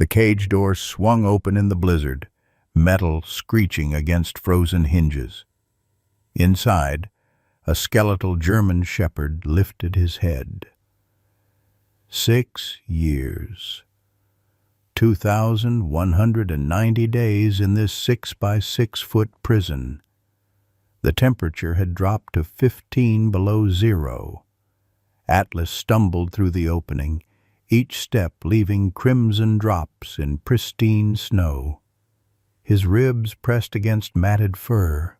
The cage door swung open in the blizzard, metal screeching against frozen hinges. Inside, a skeletal German shepherd lifted his head. 6 years. 2,190 days in this 6-by-6-foot prison. The temperature had dropped to 15 below zero. Atlas stumbled through the opening, each step leaving crimson drops in pristine snow. His ribs pressed against matted fur.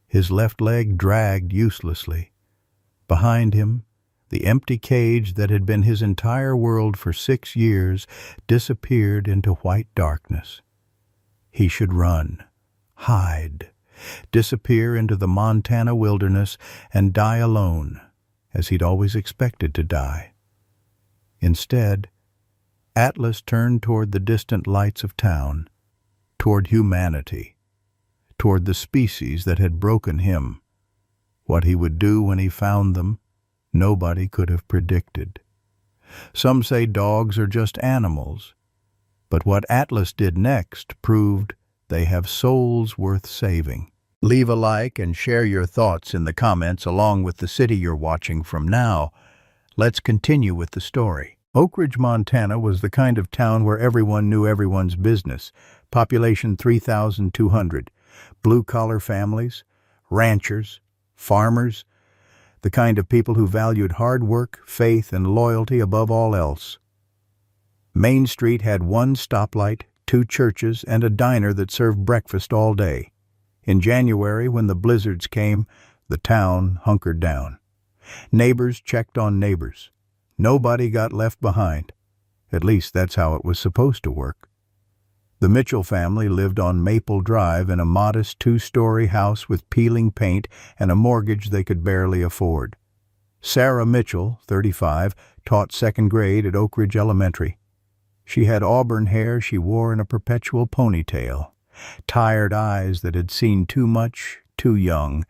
His left leg dragged uselessly. Behind him, the empty cage that had been his entire world for 6 years disappeared into white darkness. He should run, hide, disappear into the Montana wilderness and die alone, as he'd always expected to die. Instead, Atlas turned toward the distant lights of town, toward humanity, toward the species that had broken him. What he would do when he found them, nobody could have predicted. Some say dogs are just animals, but what Atlas did next proved they have souls worth saving. Leave a like and share your thoughts in the comments along with the city you're watching from now. Let's continue with the story. Oak Ridge, Montana was the kind of town where everyone knew everyone's business. Population 3,200. Blue-collar families, ranchers, farmers, the kind of people who valued hard work, faith, and loyalty above all else. Main Street had one stoplight, 2 churches, and a diner that served breakfast all day. In January, when the blizzards came, the town hunkered down. Neighbors checked on neighbors. Nobody got left behind. At least that's how it was supposed to work. The Mitchell family lived on Maple Drive in a modest 2-story house with peeling paint and a mortgage they could barely afford. Sarah Mitchell, 35, taught 2nd grade at Oak Ridge Elementary. She had auburn hair she wore in a perpetual ponytail, tired eyes that had seen too much, too young,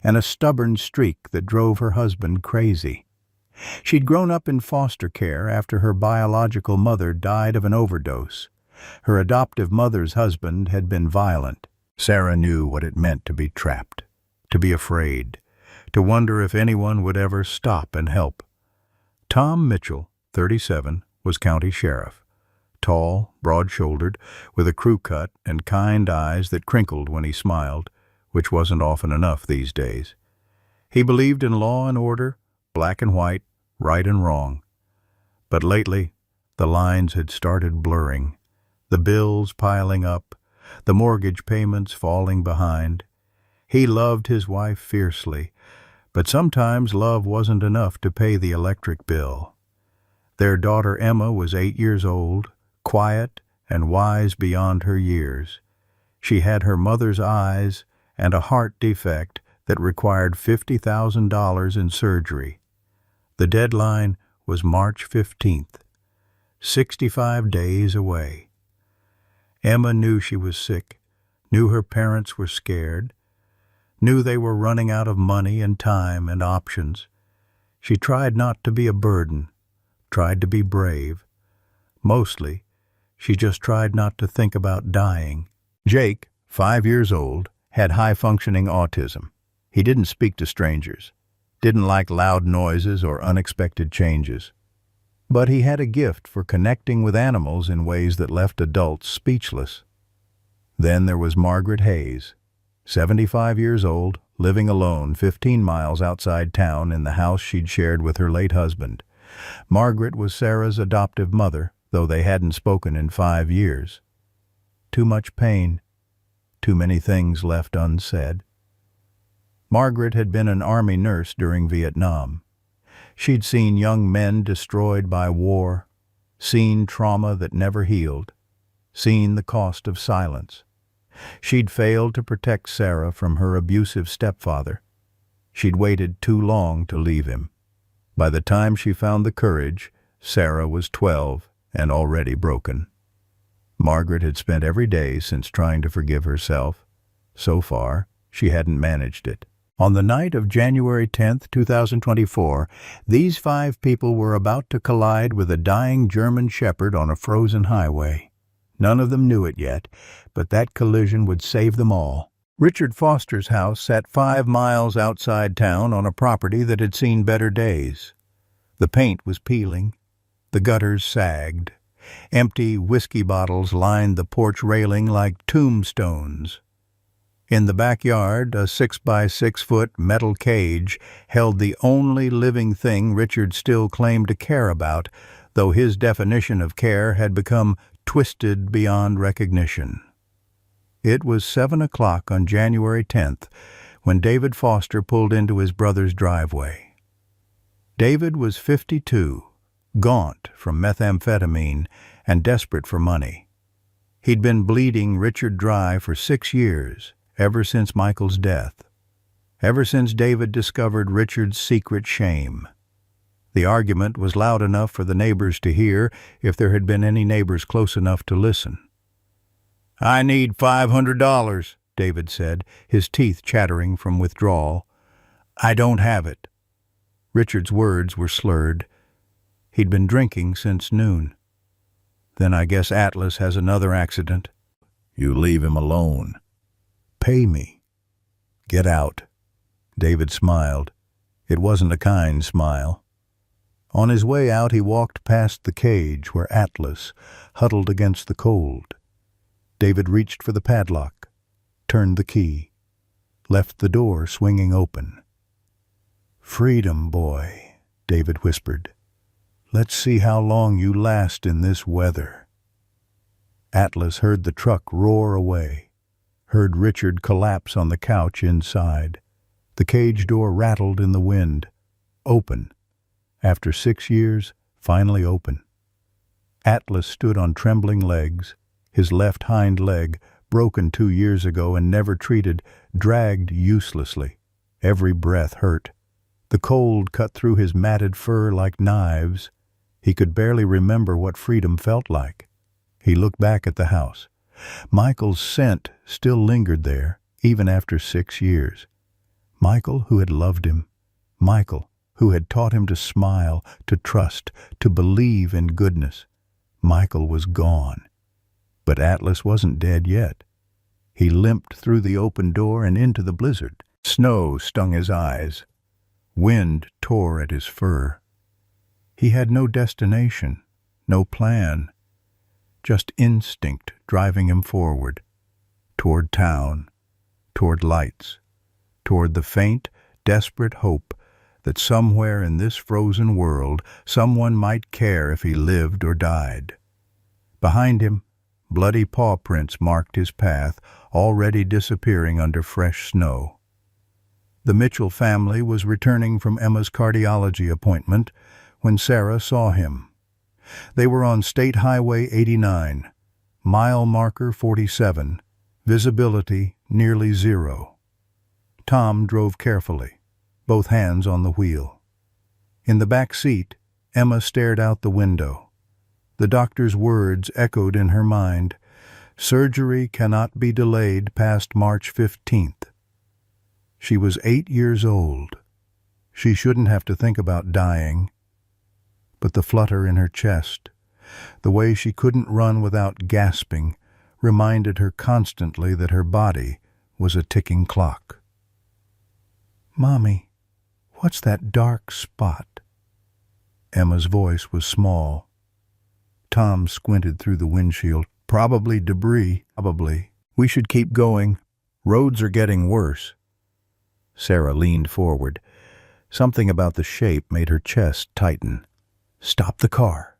and a stubborn streak that drove her husband crazy. She'd grown up in foster care after her biological mother died of an overdose. Her adoptive mother's husband had been violent. Sarah knew what it meant to be trapped, to be afraid, to wonder if anyone would ever stop and help. Tom Mitchell, 37, was county sheriff. Tall, broad-shouldered, with a crew cut and kind eyes that crinkled when he smiled, which wasn't often enough these days. He believed in law and order, black and white, right and wrong. But lately, the lines had started blurring, the bills piling up, the mortgage payments falling behind. He loved his wife fiercely, but sometimes love wasn't enough to pay the electric bill. Their daughter Emma was 8 years old, quiet and wise beyond her years. She had her mother's eyes and a heart defect that required $50,000 in surgery. The deadline was March 15th, 65 days away. Emma knew she was sick, knew her parents were scared, knew they were running out of money and time and options. She tried not to be a burden, tried to be brave. Mostly, she just tried not to think about dying. Jake, 5 years old, had high-functioning autism. He didn't speak to strangers, didn't like loud noises or unexpected changes. But he had a gift for connecting with animals in ways that left adults speechless. Then there was Margaret Hayes, 75 years old, living alone 15 miles outside town in the house she'd shared with her late husband. Margaret was Sarah's adoptive mother, though they hadn't spoken in 5 years. Too much pain, too many things left unsaid. Margaret had been an Army nurse during Vietnam. She'd seen young men destroyed by war, seen trauma that never healed, seen the cost of silence. She'd failed to protect Sarah from her abusive stepfather. She'd waited too long to leave him. By the time she found the courage, Sarah was 12 and already broken. Margaret had spent every day since trying to forgive herself. So far, she hadn't managed it. On the night of January 10, 2024, these 5 people were about to collide with a dying German shepherd on a frozen highway. None of them knew it yet, but that collision would save them all. Richard Foster's house sat 5 miles outside town on a property that had seen better days. The paint was peeling. The gutters sagged. Empty whiskey bottles lined the porch railing like tombstones. In the backyard, a 6-by-6-foot metal cage held the only living thing Richard still claimed to care about, though his definition of care had become twisted beyond recognition. It was 7 o'clock on January 10th when David Foster pulled into his brother's driveway. David was 52, gaunt from methamphetamine and desperate for money. He'd been bleeding Richard dry for 6 years, ever since Michael's death, ever since David discovered Richard's secret shame. The argument was loud enough for the neighbors to hear, if there had been any neighbors close enough to listen. "I need $500, David said, his teeth chattering from withdrawal. "I don't have it." Richard's words were slurred. He'd been drinking since noon. "Then I guess Atlas has another accident." "You leave him alone." "Pay me." "Get out." David smiled. It wasn't a kind smile. On his way out, he walked past the cage where Atlas huddled against the cold. David reached for the padlock, turned the key, left the door swinging open. "Freedom, boy," David whispered. "Let's see how long you last in this weather." Atlas heard the truck roar away, heard Richard collapse on the couch inside. The cage door rattled in the wind. Open. After 6 years, finally open. Atlas stood on trembling legs, his left hind leg, broken 2 years ago and never treated, dragged uselessly. Every breath hurt. The cold cut through his matted fur like knives. He could barely remember what freedom felt like. He looked back at the house. Michael's scent still lingered there, even after 6 years. Michael, who had loved him. Michael, who had taught him to smile, to trust, to believe in goodness. Michael was gone. But Atlas wasn't dead yet. He limped through the open door and into the blizzard. Snow stung his eyes. Wind tore at his fur. He had no destination, no plan, just instinct driving him forward, toward town, toward lights, toward the faint, desperate hope that somewhere in this frozen world someone might care if he lived or died. Behind him, bloody paw prints marked his path, already disappearing under fresh snow. The Mitchell family was returning from Emma's cardiology appointment when Sarah saw him. They were on State Highway 89, mile marker 47, visibility nearly 0. Tom drove carefully, both hands on the wheel. In the back seat, Emma stared out the window. The doctor's words echoed in her mind. Surgery cannot be delayed past March 15th. She was 8 years old. She shouldn't have to think about dying. But the flutter in her chest, the way she couldn't run without gasping, reminded her constantly that her body was a ticking clock. "Mommy, what's that dark spot?" Emma's voice was small. Tom squinted through the windshield. "Probably debris, probably. We should keep going. Roads are getting worse." Sarah leaned forward. Something about the shape made her chest tighten. "Stop the car."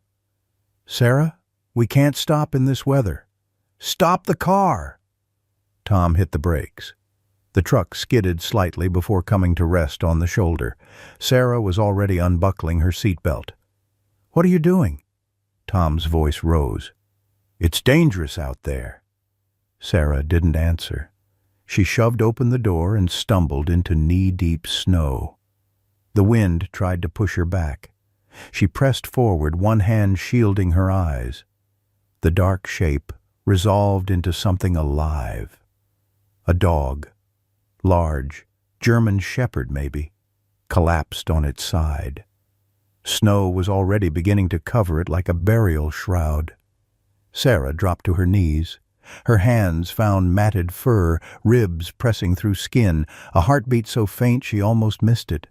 "Sarah, we can't stop in this weather." "Stop the car!" Tom hit the brakes. The truck skidded slightly before coming to rest on the shoulder. Sarah was already unbuckling her seatbelt. "What are you doing?" Tom's voice rose. "It's dangerous out there." Sarah didn't answer. She shoved open the door and stumbled into knee-deep snow. The wind tried to push her back. She pressed forward, one hand shielding her eyes. The dark shape resolved into something alive. A dog, large, German shepherd maybe, collapsed on its side. Snow was already beginning to cover it like a burial shroud. Sarah dropped to her knees. Her hands found matted fur, ribs pressing through skin, a heartbeat so faint she almost missed it.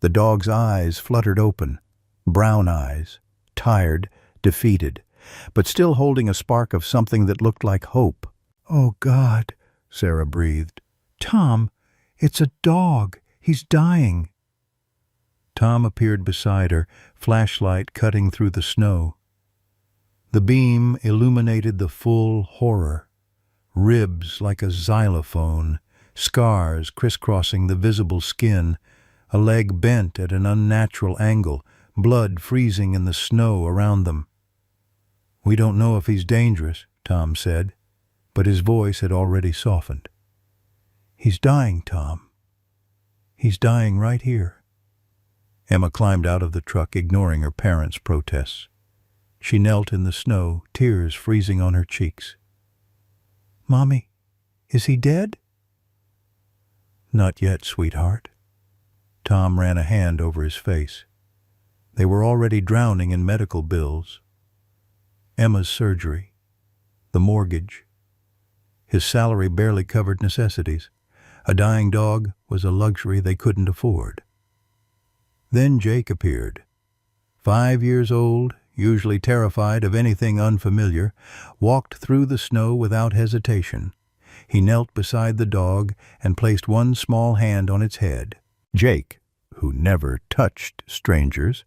The dog's eyes fluttered open, brown eyes, tired, defeated, but still holding a spark of something that looked like hope. "Oh, God," Sarah breathed. "Tom, it's a dog. He's dying." Tom appeared beside her, flashlight cutting through the snow. The beam illuminated the full horror. Ribs like a xylophone, scars crisscrossing the visible skin, a leg bent at an unnatural angle, blood freezing in the snow around them. "We don't know if he's dangerous," Tom said, but his voice had already softened. "He's dying, Tom. He's dying right here." Emma climbed out of the truck, ignoring her parents' protests. She knelt in the snow, tears freezing on her cheeks. "Mommy, is he dead?" "Not yet, sweetheart." Tom ran a hand over his face. They were already drowning in medical bills. Emma's surgery, the mortgage. His salary barely covered necessities. A dying dog was a luxury they couldn't afford. Then Jake appeared. 5 years old, usually terrified of anything unfamiliar, walked through the snow without hesitation. He knelt beside the dog and placed one small hand on its head. Jake, who never touched strangers,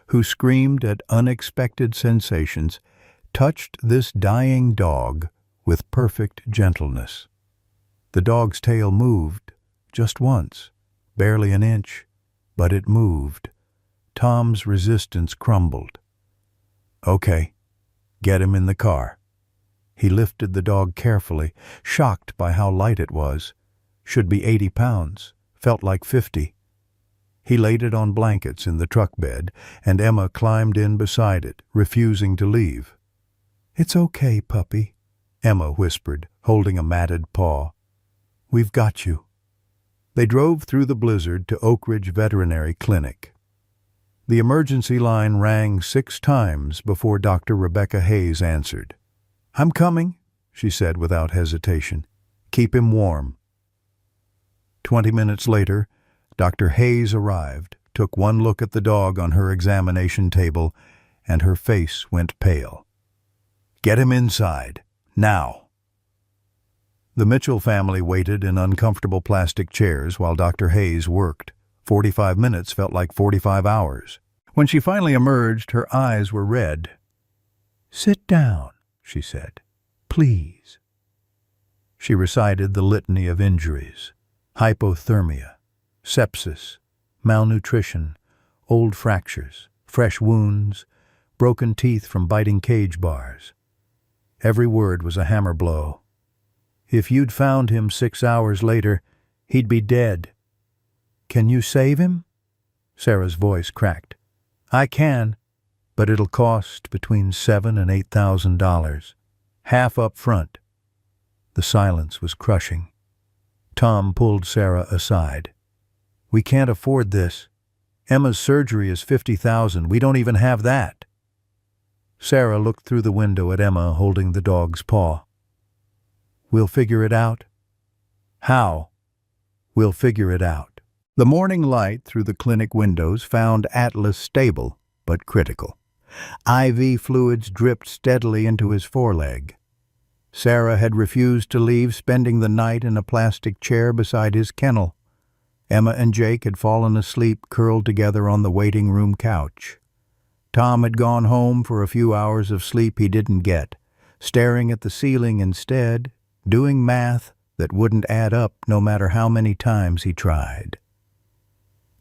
who screamed at unexpected sensations, touched this dying dog with perfect gentleness. The dog's tail moved, just once, barely an inch, but it moved. Tom's resistance crumbled. "Okay, get him in the car." He lifted the dog carefully, shocked by how light it was. Should be 80 pounds, felt like 50. He laid it on blankets in the truck bed, and Emma climbed in beside it, refusing to leave. "It's okay, puppy," Emma whispered, holding a matted paw. "We've got you." They drove through the blizzard to Oak Ridge Veterinary Clinic. The emergency line rang 6 times before Dr. Rebecca Hayes answered. "I'm coming," she said without hesitation. "Keep him warm." 20 minutes later, Dr. Hayes arrived, took one look at the dog on her examination table, and her face went pale. "Get him inside, now." The Mitchell family waited in uncomfortable plastic chairs while Dr. Hayes worked. 45 minutes felt like 45 hours. When she finally emerged, her eyes were red. "Sit down," she said. "Please." She recited the litany of injuries: hypothermia, sepsis, malnutrition, old fractures, fresh wounds, broken teeth from biting cage bars. Every word was a hammer blow. "If you'd found him 6 hours later, he'd be dead." "Can you save him?" Sarah's voice cracked. "I can, but it'll cost between $7,000 and $8,000. Half up front." The silence was crushing. Tom pulled Sarah aside. "We can't afford this. Emma's surgery is $50,000. We don't even have that." Sarah looked through the window at Emma holding the dog's paw. "We'll figure it out." "How?" "We'll figure it out." The morning light through the clinic windows found Atlas stable, but critical. IV fluids dripped steadily into his foreleg. Sarah had refused to leave, spending the night in a plastic chair beside his kennel. Emma and Jake had fallen asleep curled together on the waiting room couch. Tom had gone home for a few hours of sleep he didn't get, staring at the ceiling instead, doing math that wouldn't add up no matter how many times he tried.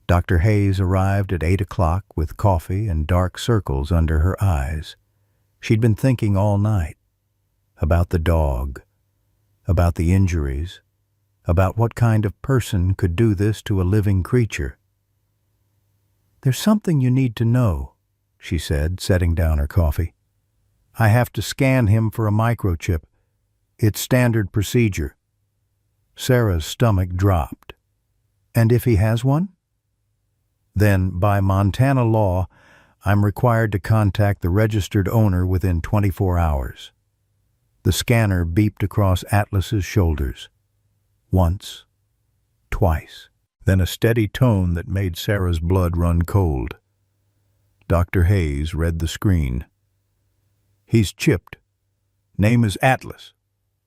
Dr. Hayes arrived at 8 o'clock with coffee and dark circles under her eyes. She'd been thinking all night about the dog, about the injuries, about what kind of person could do this to a living creature. "There's something you need to know," she said, setting down her coffee. "I have to scan him for a microchip. It's standard procedure." Sarah's stomach dropped. "And if he has one?" "Then, by Montana law, I'm required to contact the registered owner within 24 hours. The scanner beeped across Atlas's shoulders. Once. Twice. Then a steady tone that made Sarah's blood run cold. Dr. Hayes read the screen. He's chipped. Name is Atlas.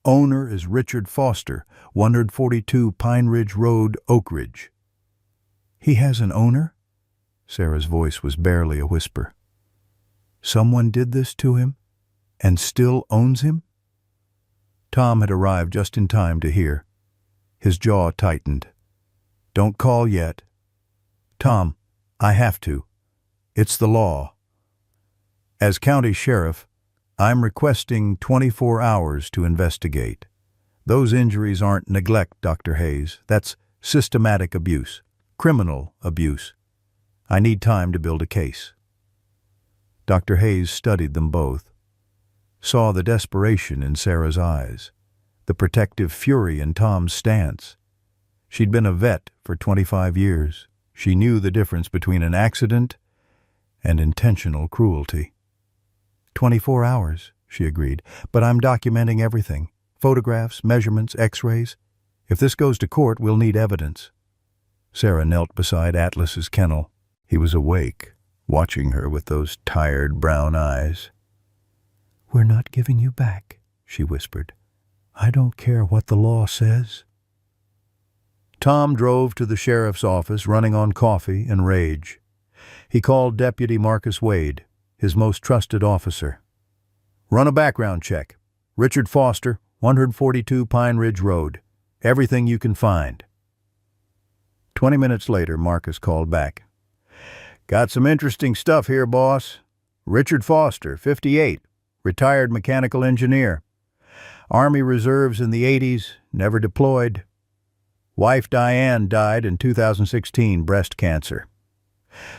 Owner is Richard Foster, 142 Pine Ridge Road, Oak Ridge. He has an owner? Sarah's voice was barely a whisper. Someone did this to him and still owns him? Tom had arrived just in time to hear. His jaw tightened. Don't call yet. Tom, I have to. It's the law. As county sheriff, I'm requesting 24 hours to investigate. Those injuries aren't neglect, Dr. Hayes. That's systematic abuse, criminal abuse. I need time to build a case. Dr. Hayes studied them both, saw the desperation in Sarah's eyes, the protective fury in Tom's stance. She'd been a vet for 25 years. She knew the difference between an accident and intentional cruelty. 24 hours, she agreed, but I'm documenting everything. Photographs, measurements, x-rays. If this goes to court, we'll need evidence. Sarah knelt beside Atlas's kennel. He was awake, watching her with those tired brown eyes. We're not giving you back, she whispered. I don't care what the law says. Tom drove to the sheriff's office, running on coffee and rage. He called Deputy Marcus Wade, his most trusted officer. Run a background check. Richard Foster, 142 Pine Ridge Road. Everything you can find. 20 minutes later, Marcus called back. Got some interesting stuff here, boss. Richard Foster, 58, retired mechanical engineer. Army Reserves in the 80s, never deployed. Wife Diane died in 2016, breast cancer.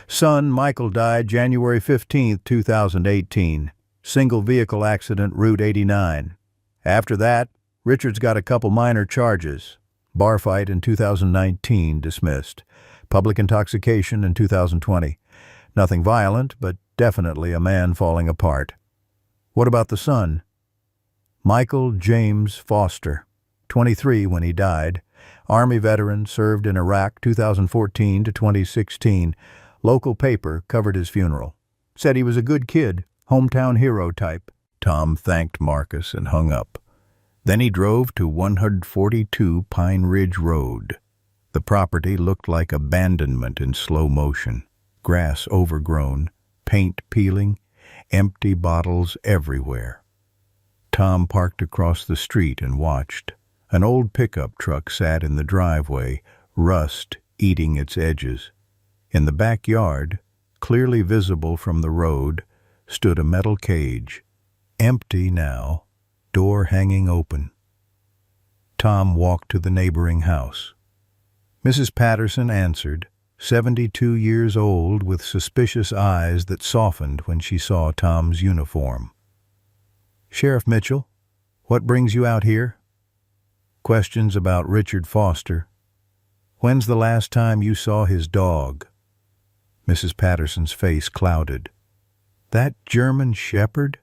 Son Michael died January 15, 2018. Single vehicle accident, Route 89. After that, Richard's got a couple minor charges. Bar fight in 2019, dismissed. Public intoxication in 2020. Nothing violent, but definitely a man falling apart. What about the son? Michael James Foster, 23 when he died. Army veteran, served in Iraq 2014 to 2016. Local paper covered his funeral. Said he was a good kid, hometown hero type. Tom thanked Marcus and hung up. Then he drove to 142 Pine Ridge Road. The property looked like abandonment in slow motion. Grass overgrown, paint peeling, empty bottles everywhere. Tom parked across the street and watched. An old pickup truck sat in the driveway, rust eating its edges. In the backyard, clearly visible from the road, stood a metal cage, empty now, door hanging open. Tom walked to the neighboring house. Mrs. Patterson answered, 72 years old, with suspicious eyes that softened when she saw Tom's uniform. Sheriff Mitchell, what brings you out here? Questions about Richard Foster. When's the last time you saw his dog? Mrs. Patterson's face clouded. That German shepherd?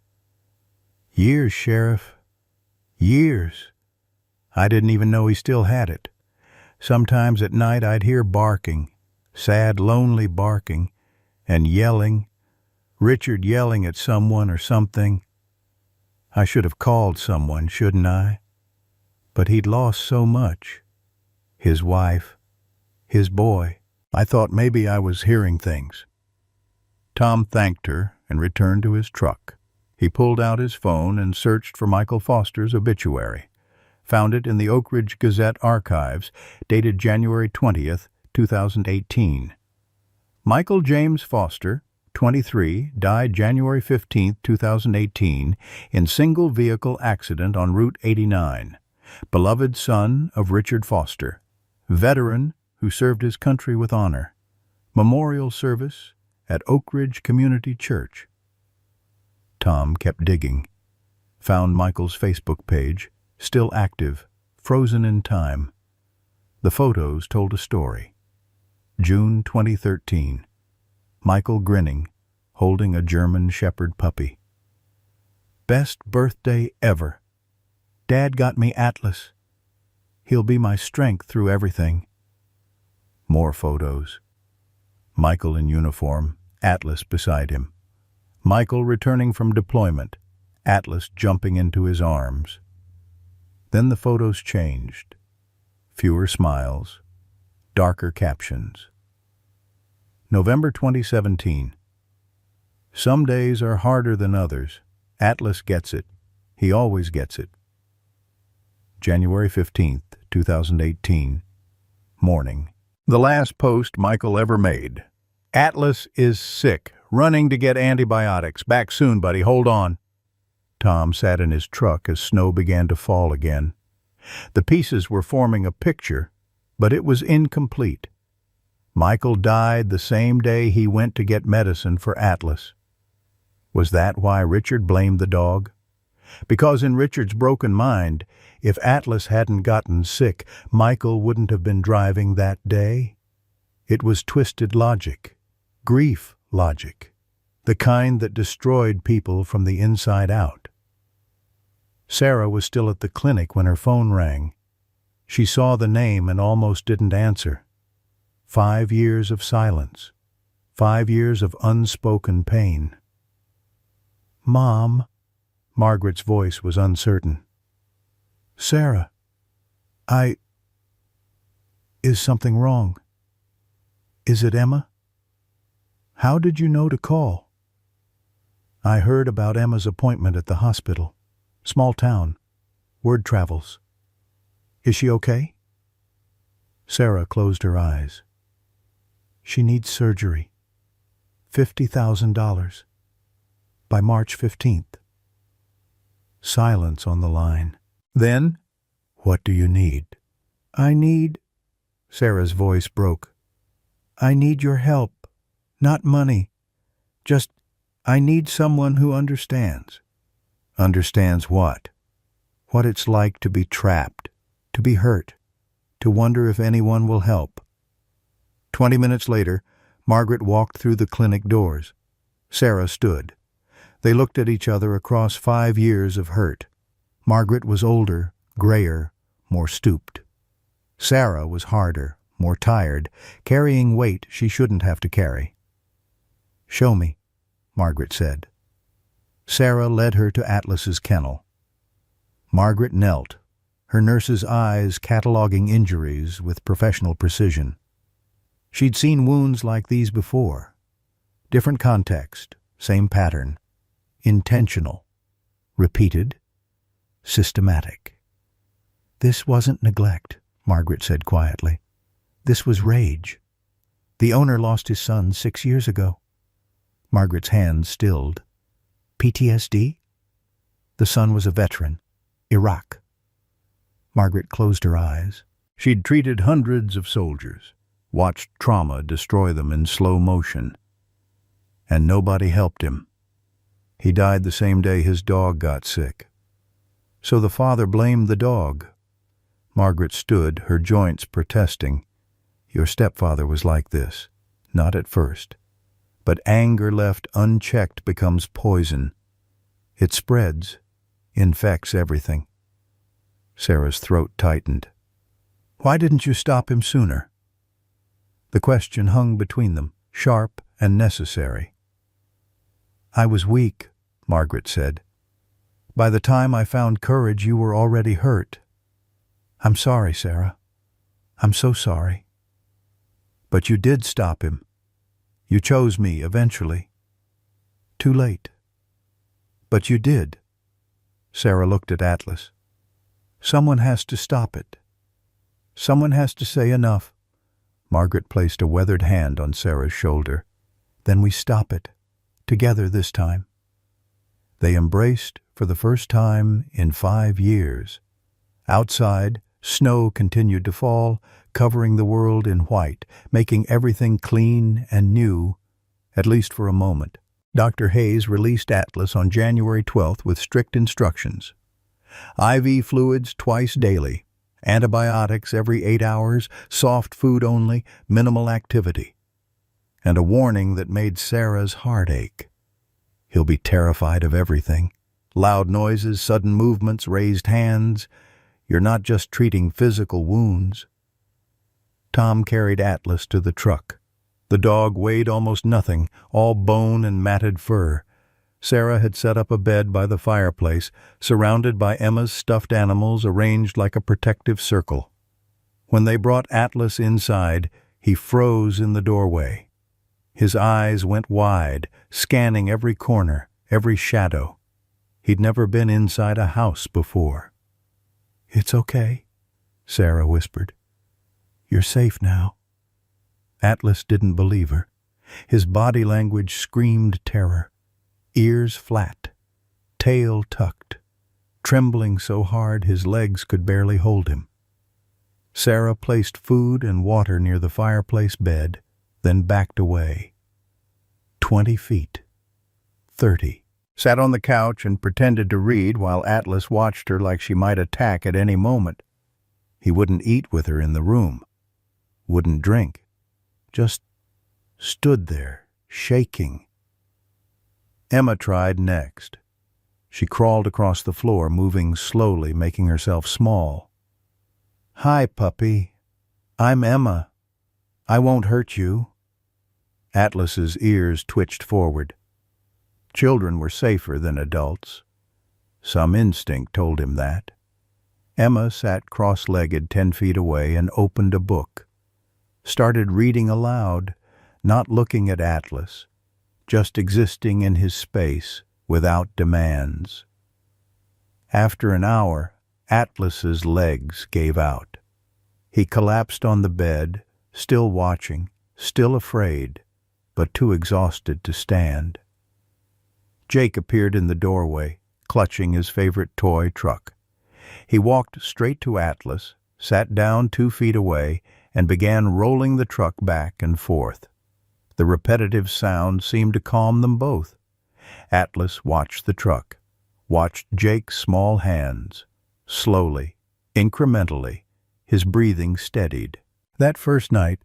Years, Sheriff. Years. I didn't even know he still had it. Sometimes at night I'd hear barking, sad, lonely barking, and yelling, Richard yelling at someone or something. I should have called someone, shouldn't I? But he'd lost so much. His wife, his boy. I thought maybe I was hearing things. Tom thanked her and returned to his truck. He pulled out his phone and searched for Michael Foster's obituary. Found it in the Oak Ridge Gazette archives, dated January 20th, 2018. Michael James Foster, 23, died January 15, 2018, in single-vehicle accident on Route 89. Beloved son of Richard Foster. Veteran who served his country with honor. Memorial service at Oak Ridge Community Church. Tom kept digging. Found Michael's Facebook page, still active, frozen in time. The photos told a story. June 2013. Michael grinning, holding a German Shepherd puppy. Best birthday ever, Dad got me Atlas. He'll be my strength through everything. More photos. Michael in uniform, Atlas beside him. Michael returning from deployment, Atlas jumping into his arms. Then the photos changed. Fewer smiles, darker captions. November 2017. Some days are harder than others. Atlas gets it. He always gets it. January 15th, 2018. Morning. The last post Michael ever made. Atlas is sick, running to get antibiotics. Back soon, buddy, hold on. Tom sat in his truck as snow began to fall again. The pieces were forming a picture, but it was incomplete. Michael died the same day he went to get medicine for Atlas. Was that why Richard blamed the dog? Because in Richard's broken mind, if Atlas hadn't gotten sick, Michael wouldn't have been driving that day. It was twisted logic, grief logic, the kind that destroyed people from the inside out. Sarah was still at the clinic when her phone rang. She saw the name and almost didn't answer. 5 years of silence. 5 years of unspoken pain. Mom, Margaret's voice was uncertain. Sarah, Is something wrong? Is it Emma? How did you know to call? I heard about Emma's appointment at the hospital. Small town. Word travels. Is she okay? Sarah closed her eyes. She needs surgery. $50,000. By March 15th. Silence on the line. Then, what do you need? Sarah's voice broke. I need your help. Not money. Just, I need someone who understands. Understands what? What it's like to be trapped, to be hurt, to wonder if anyone will help. 20 minutes later, Margaret walked through the clinic doors. Sarah stood. They looked at each other across 5 years of hurt. Margaret was older, grayer, more stooped. Sarah was harder, more tired, carrying weight she shouldn't have to carry. Show me, Margaret said. Sarah led her to Atlas's kennel. Margaret knelt, her nurse's eyes cataloging injuries with professional precision. She'd seen wounds like these before. Different context, same pattern. Intentional. Repeated. Systematic. This wasn't neglect, Margaret said quietly. This was rage. The owner lost his son 6 years ago. Margaret's hands stilled. PTSD? The son was a veteran. Iraq. Margaret closed her eyes. She'd treated hundreds of soldiers, watched trauma destroy them in slow motion. And nobody helped him. He died the same day his dog got sick. So the father blamed the dog. Margaret stood, her joints protesting. Your stepfather was like this. Not at first. But anger left unchecked becomes poison. It spreads, infects everything. Sarah's throat tightened. Why didn't you stop him sooner? The question hung between them, sharp and necessary. I was weak, Margaret said. By the time I found courage, you were already hurt. I'm sorry, Sarah. I'm so sorry. But you did stop him. You chose me eventually. Too late. But you did. Sarah looked at Atlas. Someone has to stop it. Someone has to say enough. Margaret placed a weathered hand on Sarah's shoulder. Then we stop it. Together this time. They embraced for the first time in 5 years. Outside, snow continued to fall, covering the world in white, making everything clean and new, at least for a moment. Dr. Hayes released Atlas on January 12th with strict instructions. IV fluids twice daily, antibiotics every 8 hours, soft food only, minimal activity. And a warning that made Sarah's heart ache. He'll be terrified of everything. Loud noises, sudden movements, raised hands. You're not just treating physical wounds. Tom carried Atlas to the truck. The dog weighed almost nothing, all bone and matted fur. Sarah had set up a bed by the fireplace, surrounded by Emma's stuffed animals arranged like a protective circle. When they brought Atlas inside, he froze in the doorway. His eyes went wide, scanning every corner, every shadow. He'd never been inside a house before. "It's okay," Sarah whispered. "You're safe now." Atlas didn't believe her. His body language screamed terror. Ears flat, tail tucked, trembling so hard his legs could barely hold him. Sarah placed food and water near the fireplace bed, then backed away. 20 feet. 30. Sat on the couch and pretended to read while Atlas watched her like she might attack at any moment. He wouldn't eat with her in the room. Wouldn't drink. Just stood there, shaking. Emma tried next. She crawled across the floor, moving slowly, making herself small. "Hi, puppy. I'm Emma. I won't hurt you." Atlas's ears twitched forward. Children were safer than adults. Some instinct told him that. Emma sat cross-legged 10 feet away and opened a book. Started reading aloud, not looking at Atlas, just existing in his space without demands. After an hour, Atlas's legs gave out. He collapsed on the bed, still watching, still afraid, but too exhausted to stand. Jake appeared in the doorway, clutching his favorite toy truck. He walked straight to Atlas, sat down 2 feet away, and began rolling the truck back and forth. The repetitive sound seemed to calm them both. Atlas watched the truck, watched Jake's small hands. Slowly, incrementally, his breathing steadied. That first night,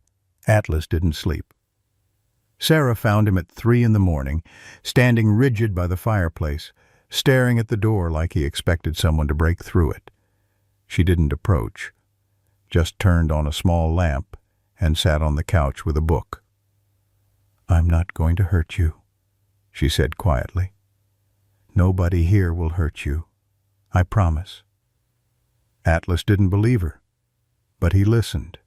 Atlas didn't sleep. Sarah found him at 3 in the morning, standing rigid by the fireplace, staring at the door like he expected someone to break through it. She didn't approach, just turned on a small lamp and sat on the couch with a book. "I'm not going to hurt you," she said quietly. "Nobody here will hurt you. I promise." Atlas didn't believe her, but he listened.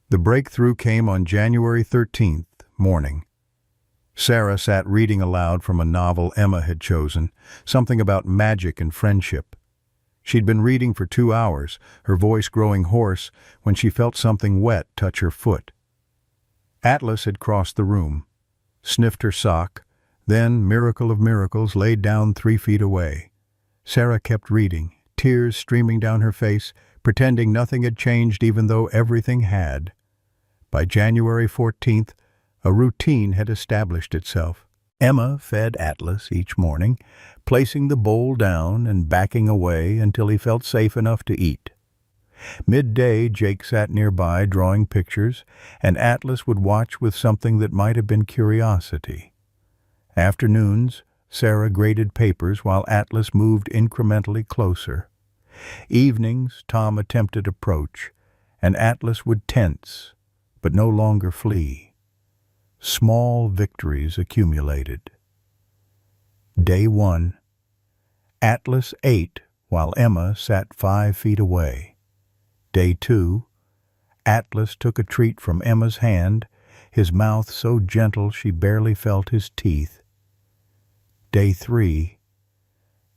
The breakthrough came on January 13th morning. Sarah sat reading aloud from a novel Emma had chosen, something about magic and friendship. She'd been reading for 2 hours, her voice growing hoarse, when she felt something wet touch her foot. Atlas had crossed the room, sniffed her sock, then, miracle of miracles, laid down 3 feet away. Sarah kept reading, tears streaming down her face, pretending nothing had changed even though everything had. By January 14th, a routine had established itself. Emma fed Atlas each morning, placing the bowl down and backing away until he felt safe enough to eat. Midday, Jake sat nearby drawing pictures, and Atlas would watch with something that might have been curiosity. Afternoons, Sarah graded papers while Atlas moved incrementally closer. Evenings, Tom attempted approach, and Atlas would tense, but no longer flee. Small victories accumulated. Day 1. Atlas ate while Emma sat 5 feet away. Day 2. Atlas took a treat from Emma's hand, his mouth so gentle she barely felt his teeth. Day 3.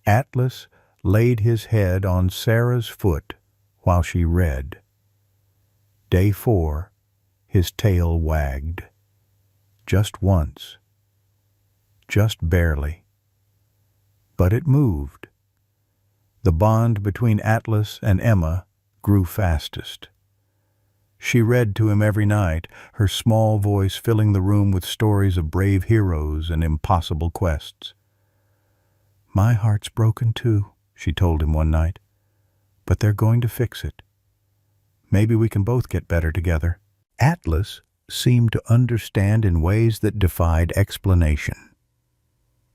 Atlas laid his head on Sarah's foot while she read. Day 4. His tail wagged. Just once. Just barely. But it moved. The bond between Atlas and Emma grew fastest. She read to him every night, her small voice filling the room with stories of brave heroes and impossible quests. "My heart's broken too," she told him one night, "but they're going to fix it. Maybe we can both get better together." Atlas seemed to understand in ways that defied explanation.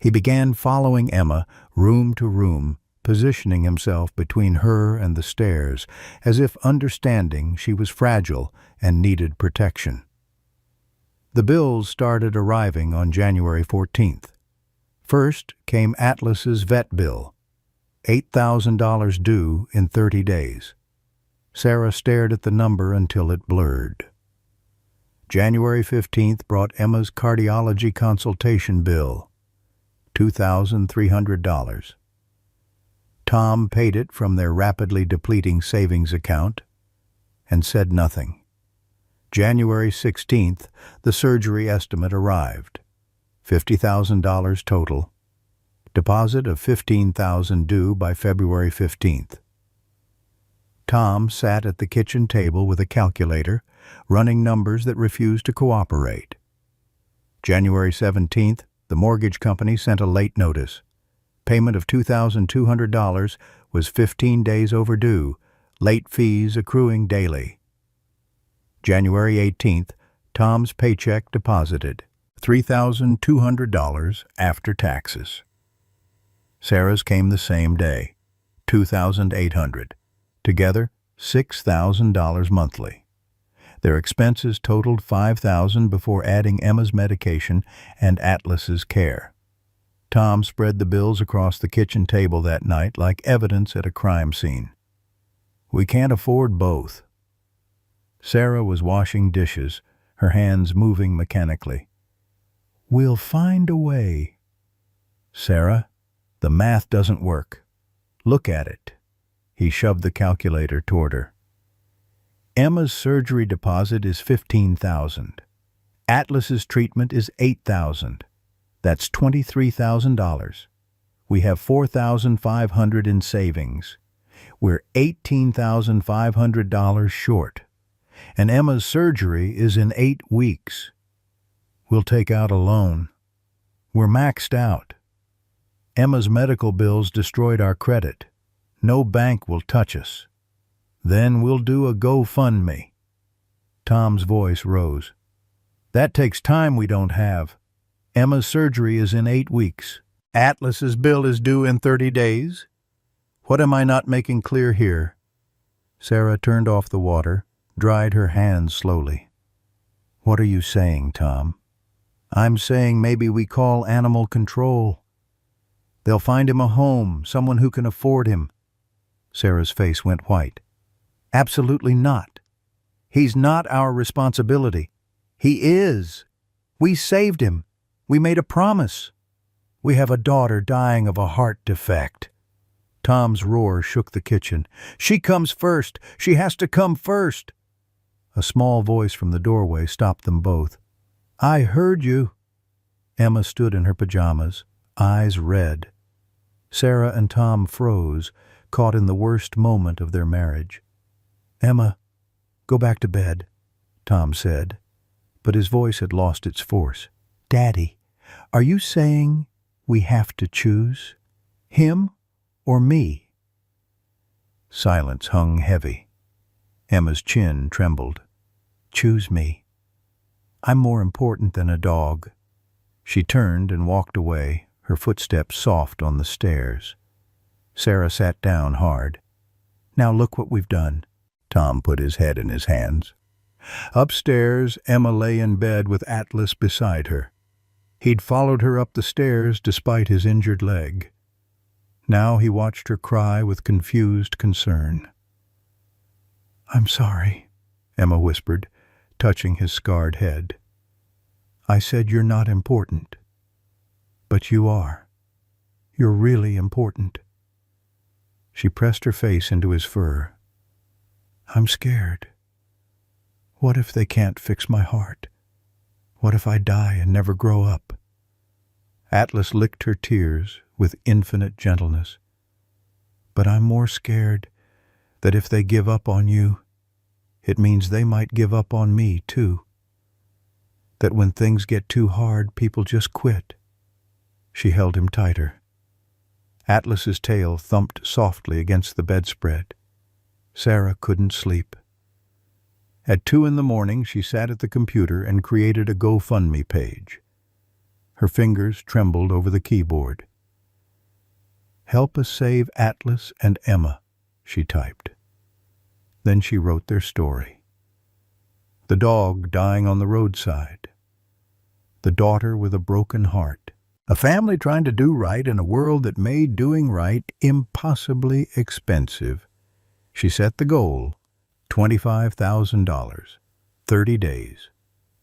He began following Emma room to room, positioning himself between her and the stairs, as if understanding she was fragile and needed protection. The bills started arriving on January 14th. First came Atlas's vet bill, $8,000 due in 30 days. Sarah stared at the number until it blurred. January 15th brought Emma's cardiology consultation bill, $2,300. Tom paid it from their rapidly depleting savings account and said nothing. January 16th, the surgery estimate arrived, $50,000 total, deposit of $15,000 due by February 15th. Tom sat at the kitchen table with a calculator, running numbers that refused to cooperate. January 17th, the mortgage company sent a late notice. Payment of $2,200 was 15 days overdue, late fees accruing daily. January 18th, Tom's paycheck deposited, $3,200 after taxes. Sarah's came the same day, $2,800. Together, $6,000 monthly. Their expenses totaled $5,000 before adding Emma's medication and Atlas's care. Tom spread the bills across the kitchen table that night like evidence at a crime scene. We can't afford both. Sarah was washing dishes, her hands moving mechanically. We'll find a way. Sarah, the math doesn't work. Look at it. He shoved the calculator toward her. Emma's surgery deposit is $15,000. Atlas's treatment is $8,000. That's $23,000. We have $4,500 in savings. We're $18,500 short. And Emma's surgery is in 8 weeks. We'll take out a loan. We're maxed out. Emma's medical bills destroyed our credit. No bank will touch us. Then we'll do a GoFundMe. Tom's voice rose. That takes time we don't have. Emma's surgery is in 8 weeks. Atlas's bill is due in 30 days. What am I not making clear here? Sarah turned off the water, dried her hands slowly. What are you saying, Tom? I'm saying maybe we call animal control. They'll find him a home, someone who can afford him. Sarah's face went white. Absolutely not. He's not our responsibility. He is. We saved him. We made a promise. We have a daughter dying of a heart defect. Tom's roar shook the kitchen. She comes first. She has to come first. A small voice from the doorway stopped them both. I heard you. Emma stood in her pajamas, eyes red. Sarah and Tom froze, caught in the worst moment of their marriage. Emma, go back to bed, Tom said, but his voice had lost its force. Daddy, are you saying we have to choose? Him or me? Silence hung heavy. Emma's chin trembled. Choose me. I'm more important than a dog. She turned and walked away, her footsteps soft on the stairs. Sarah sat down hard. Now look what we've done. Tom put his head in his hands. Upstairs, Emma lay in bed with Atlas beside her. He'd followed her up the stairs despite his injured leg. Now he watched her cry with confused concern. I'm sorry, Emma whispered, touching his scarred head. I said you're not important. But you are. You're really important. She pressed her face into his fur. I'm scared. What if they can't fix my heart? What if I die and never grow up? Atlas licked her tears with infinite gentleness. But I'm more scared that if they give up on you, it means they might give up on me too. That when things get too hard, people just quit. She held him tighter. Atlas's tail thumped softly against the bedspread. Sarah couldn't sleep. At 2 a.m, she sat at the computer and created a GoFundMe page. Her fingers trembled over the keyboard. "Help us save Atlas and Emma," she typed. Then she wrote their story. The dog dying on the roadside. The daughter with a broken heart. A family trying to do right in a world that made doing right impossibly expensive. She set the goal, $25,000, 30 days.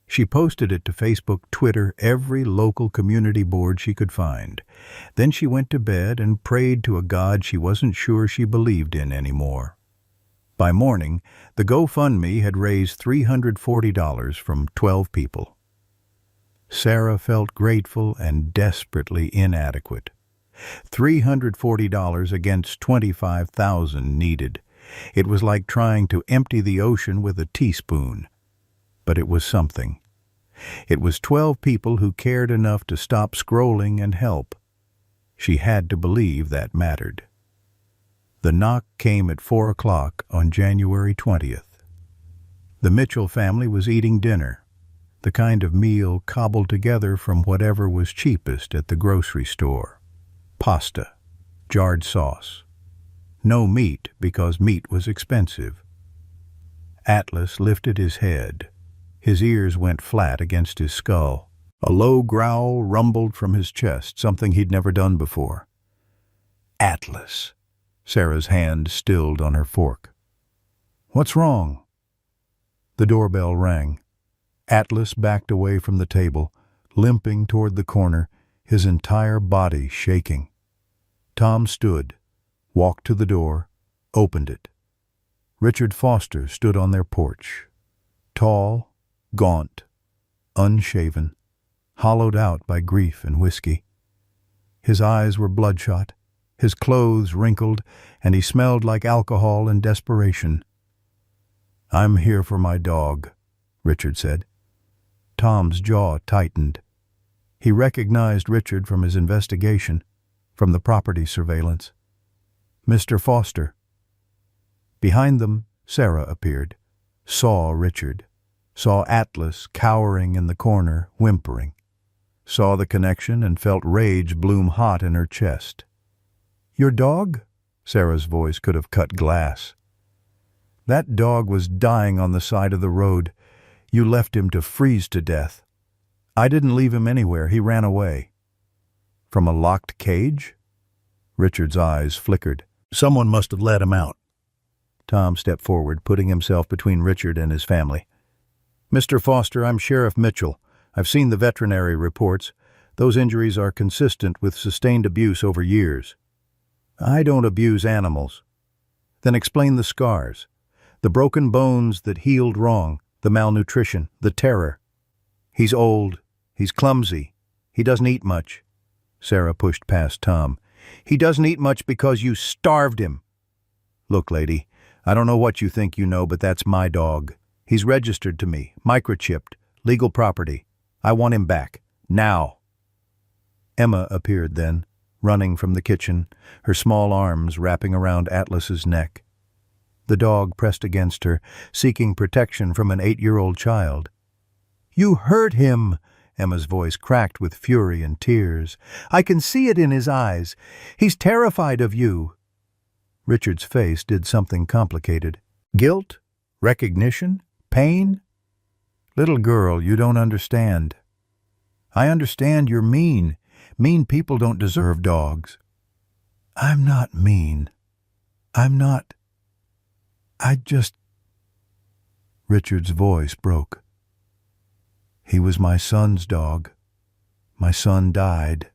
She posted it to Facebook, Twitter, every local community board she could find. Then she went to bed and prayed to a God she wasn't sure she believed in anymore. By morning, the GoFundMe had raised $340 from 12 people. Sarah felt grateful and desperately inadequate. $340 against $25,000 needed. It was like trying to empty the ocean with a teaspoon. But it was something. It was 12 people who cared enough to stop scrolling and help. She had to believe that mattered. The knock came at 4 o'clock on January 20th. The Mitchell family was eating dinner, the kind of meal cobbled together from whatever was cheapest at the grocery store. Pasta, jarred sauce. No meat because meat was expensive. Atlas lifted his head. His ears went flat against his skull. A low growl rumbled from his chest, something he'd never done before. "Atlas." Sarah's hand stilled on her fork. "What's wrong?" The doorbell rang. Atlas backed away from the table, limping toward the corner, his entire body shaking. Tom stood, walked to the door, opened it. Richard Foster stood on their porch. Tall, gaunt, unshaven, hollowed out by grief and whiskey. His eyes were bloodshot, his clothes wrinkled, and he smelled like alcohol and desperation. "I'm here for my dog," Richard said. Tom's jaw tightened. He recognized Richard from his investigation, from the property surveillance. "Mr. Foster." Behind them, Sarah appeared, saw Richard, saw Atlas cowering in the corner, whimpering, saw the connection and felt rage bloom hot in her chest. "Your dog?" Sarah's voice could have cut glass. "That dog was dying on the side of the road. You left him to freeze to death." "I didn't leave him anywhere. He ran away." "From a locked cage?" Richard's eyes flickered. "Someone must have let him out." Tom stepped forward, putting himself between Richard and his family. "Mr. Foster, I'm Sheriff Mitchell. I've seen the veterinary reports. Those injuries are consistent with sustained abuse over years." "I don't abuse animals." "Then explain the scars. The broken bones that healed wrong. The malnutrition, the terror." "He's old. He's clumsy. He doesn't eat much." Sarah pushed past Tom. "He doesn't eat much because you starved him." "Look, lady, I don't know what you think you know, but that's my dog. He's registered to me, microchipped, legal property. I want him back. Now." Emma appeared then, running from the kitchen, her small arms wrapping around Atlas's neck. The dog pressed against her, seeking protection from an 8-year-old child. "You hurt him!" Emma's voice cracked with fury and tears. "I can see it in his eyes. He's terrified of you." Richard's face did something complicated. "Guilt? Recognition? Pain? Little girl, you don't understand. I understand you're mean. Mean people don't deserve dogs." "I'm not mean. I'm not. I just—" Richard's voice broke. "He was my son's dog. My son died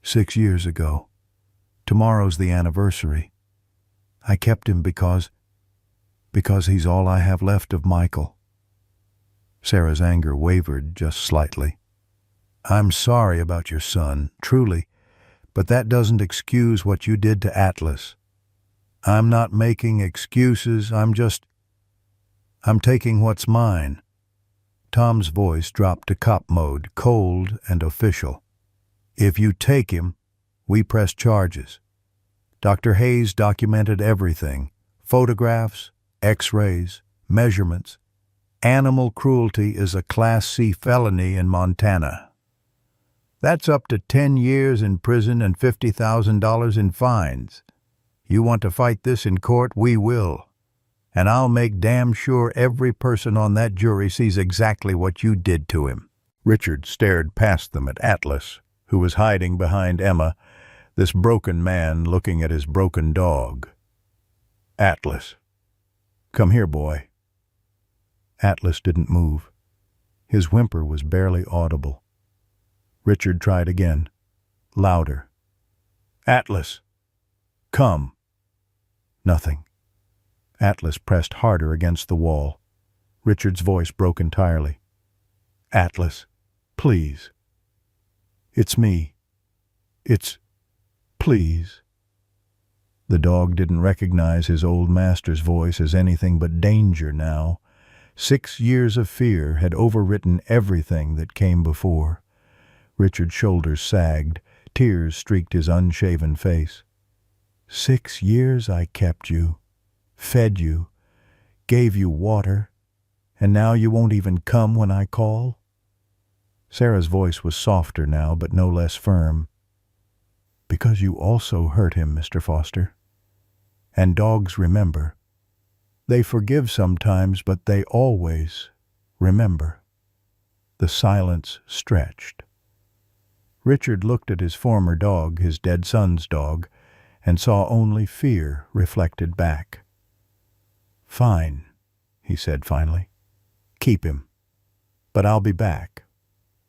6 years ago. Tomorrow's the anniversary. I kept him because he's all I have left of Michael." Sarah's anger wavered just slightly. "I'm sorry about your son, truly, but that doesn't excuse what you did to Atlas. I'm not making excuses, I'm taking what's mine." Tom's voice dropped to cop mode, cold and official. "If you take him, we press charges. Dr. Hayes documented everything. Photographs, X-rays, measurements. Animal cruelty is a Class C felony in Montana." That's up to 10 years in prison and $50,000 in fines. You want to fight this in court? We will. And I'll make damn sure every person on that jury sees exactly what you did to him." Richard stared past them at Atlas, who was hiding behind Emma, this broken man looking at his broken dog. "Atlas, come here, boy." Atlas didn't move. His whimper was barely audible. Richard tried again, louder. "Atlas, come." Nothing. Atlas pressed harder against the wall. Richard's voice broke entirely. "Atlas, please. It's me. Please." The dog didn't recognize his old master's voice as anything but danger now. 6 years of fear had overwritten everything that came before. Richard's shoulders sagged. Tears streaked his unshaven face. 6 years I kept you, fed you, gave you water, and now you won't even come when I call?" Sarah's voice was softer now, but no less firm. "Because you also hurt him, Mr. Foster. And dogs remember. They forgive sometimes, but they always remember." The silence stretched. Richard looked at his former dog, his dead son's dog, and saw only fear reflected back. "Fine," he said finally. "Keep him. But I'll be back.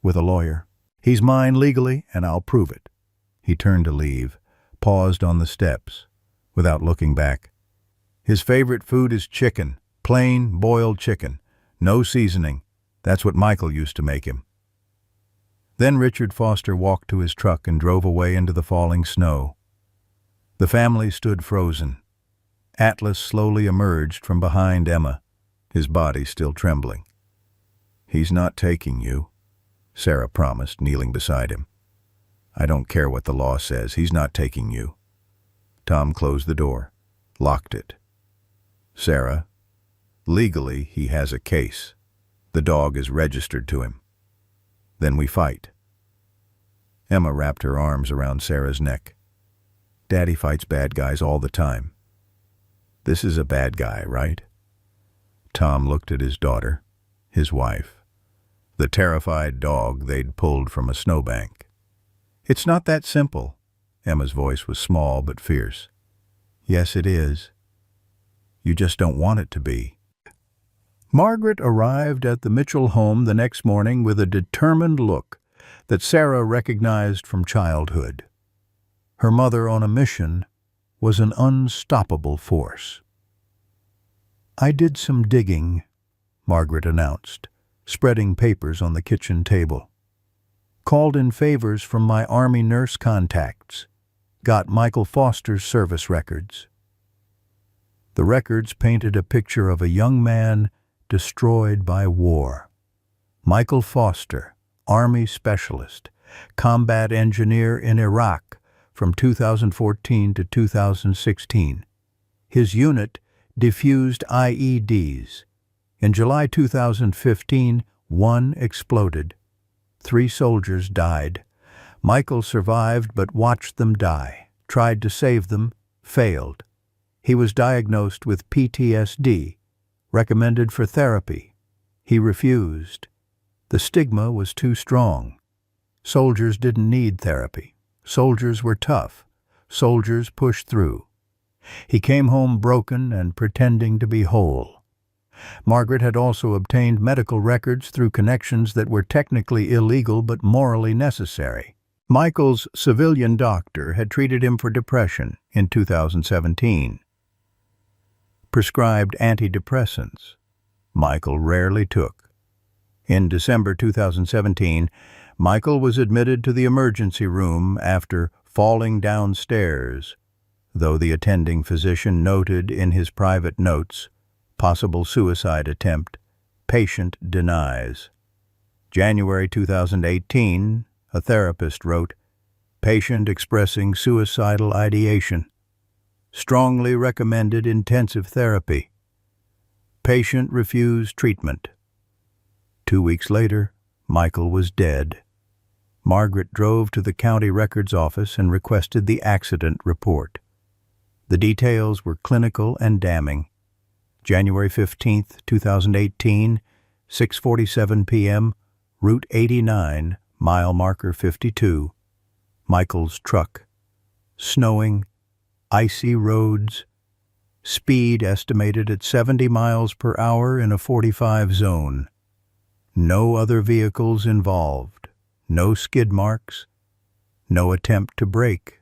With a lawyer. He's mine legally, and I'll prove it." He turned to leave, paused on the steps, without looking back. "His favorite food is chicken, plain boiled chicken, no seasoning. That's what Michael used to make him." Then Richard Foster walked to his truck and drove away into the falling snow. The family stood frozen. Atlas slowly emerged from behind Emma, his body still trembling. "He's not taking you," Sarah promised, kneeling beside him. "I don't care what the law says. He's not taking you." Tom closed the door, locked it. "Sarah, legally he has a case. The dog is registered to him. Then we fight." Emma wrapped her arms around Sarah's neck. "Daddy fights bad guys all the time. This is a bad guy, right?" Tom looked at his daughter, his wife, the terrified dog they'd pulled from a snowbank. "It's not that simple." Emma's voice was small but fierce. "Yes, it is. You just don't want it to be." Margaret arrived at the Mitchell home the next morning with a determined look that Sarah recognized from childhood. Her mother on a mission was an unstoppable force. "I did some digging," Margaret announced, spreading papers on the kitchen table. "Called in favors from my Army nurse contacts. Got Michael Foster's service records." The records painted a picture of a young man destroyed by war. Michael Foster, Army specialist, combat engineer in Iraq from 2014 to 2016. His unit defused IEDs. In July 2015, one exploded. 3 soldiers died. Michael survived but watched them die, tried to save them, failed. He was diagnosed with PTSD, recommended for therapy. He refused. The stigma was too strong. Soldiers didn't need therapy. Soldiers were tough. Soldiers pushed through. He came home broken and pretending to be whole. Margaret had also obtained medical records through connections that were technically illegal but morally necessary. Michael's civilian doctor had treated him for depression in 2017. Prescribed antidepressants. Michael rarely took. In December 2017, Michael was admitted to the emergency room after falling downstairs, though the attending physician noted in his private notes, possible suicide attempt, patient denies. January 2018, a therapist wrote, patient expressing suicidal ideation. Strongly recommended intensive therapy. Patient refused treatment. 2 weeks later, Michael was dead. Margaret drove to the county records office and requested the accident report. The details were clinical and damning. January 15, 2018, 6:47 p.m., Route 89, mile marker 52, Michael's truck. Snowing, icy roads, speed estimated at 70 miles per hour in a 45 zone. No other vehicles involved, no skid marks, no attempt to brake.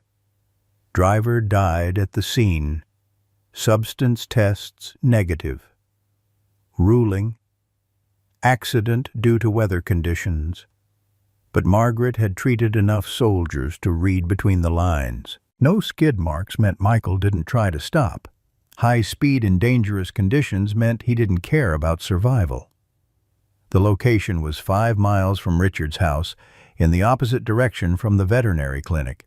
Driver died at the scene. Substance tests negative. Ruling, accident due to weather conditions. But Margaret had treated enough soldiers to read between the lines. No skid marks meant Michael didn't try to stop. High speed in dangerous conditions meant he didn't care about survival. The location was 5 miles from Richard's house, in the opposite direction from the veterinary clinic.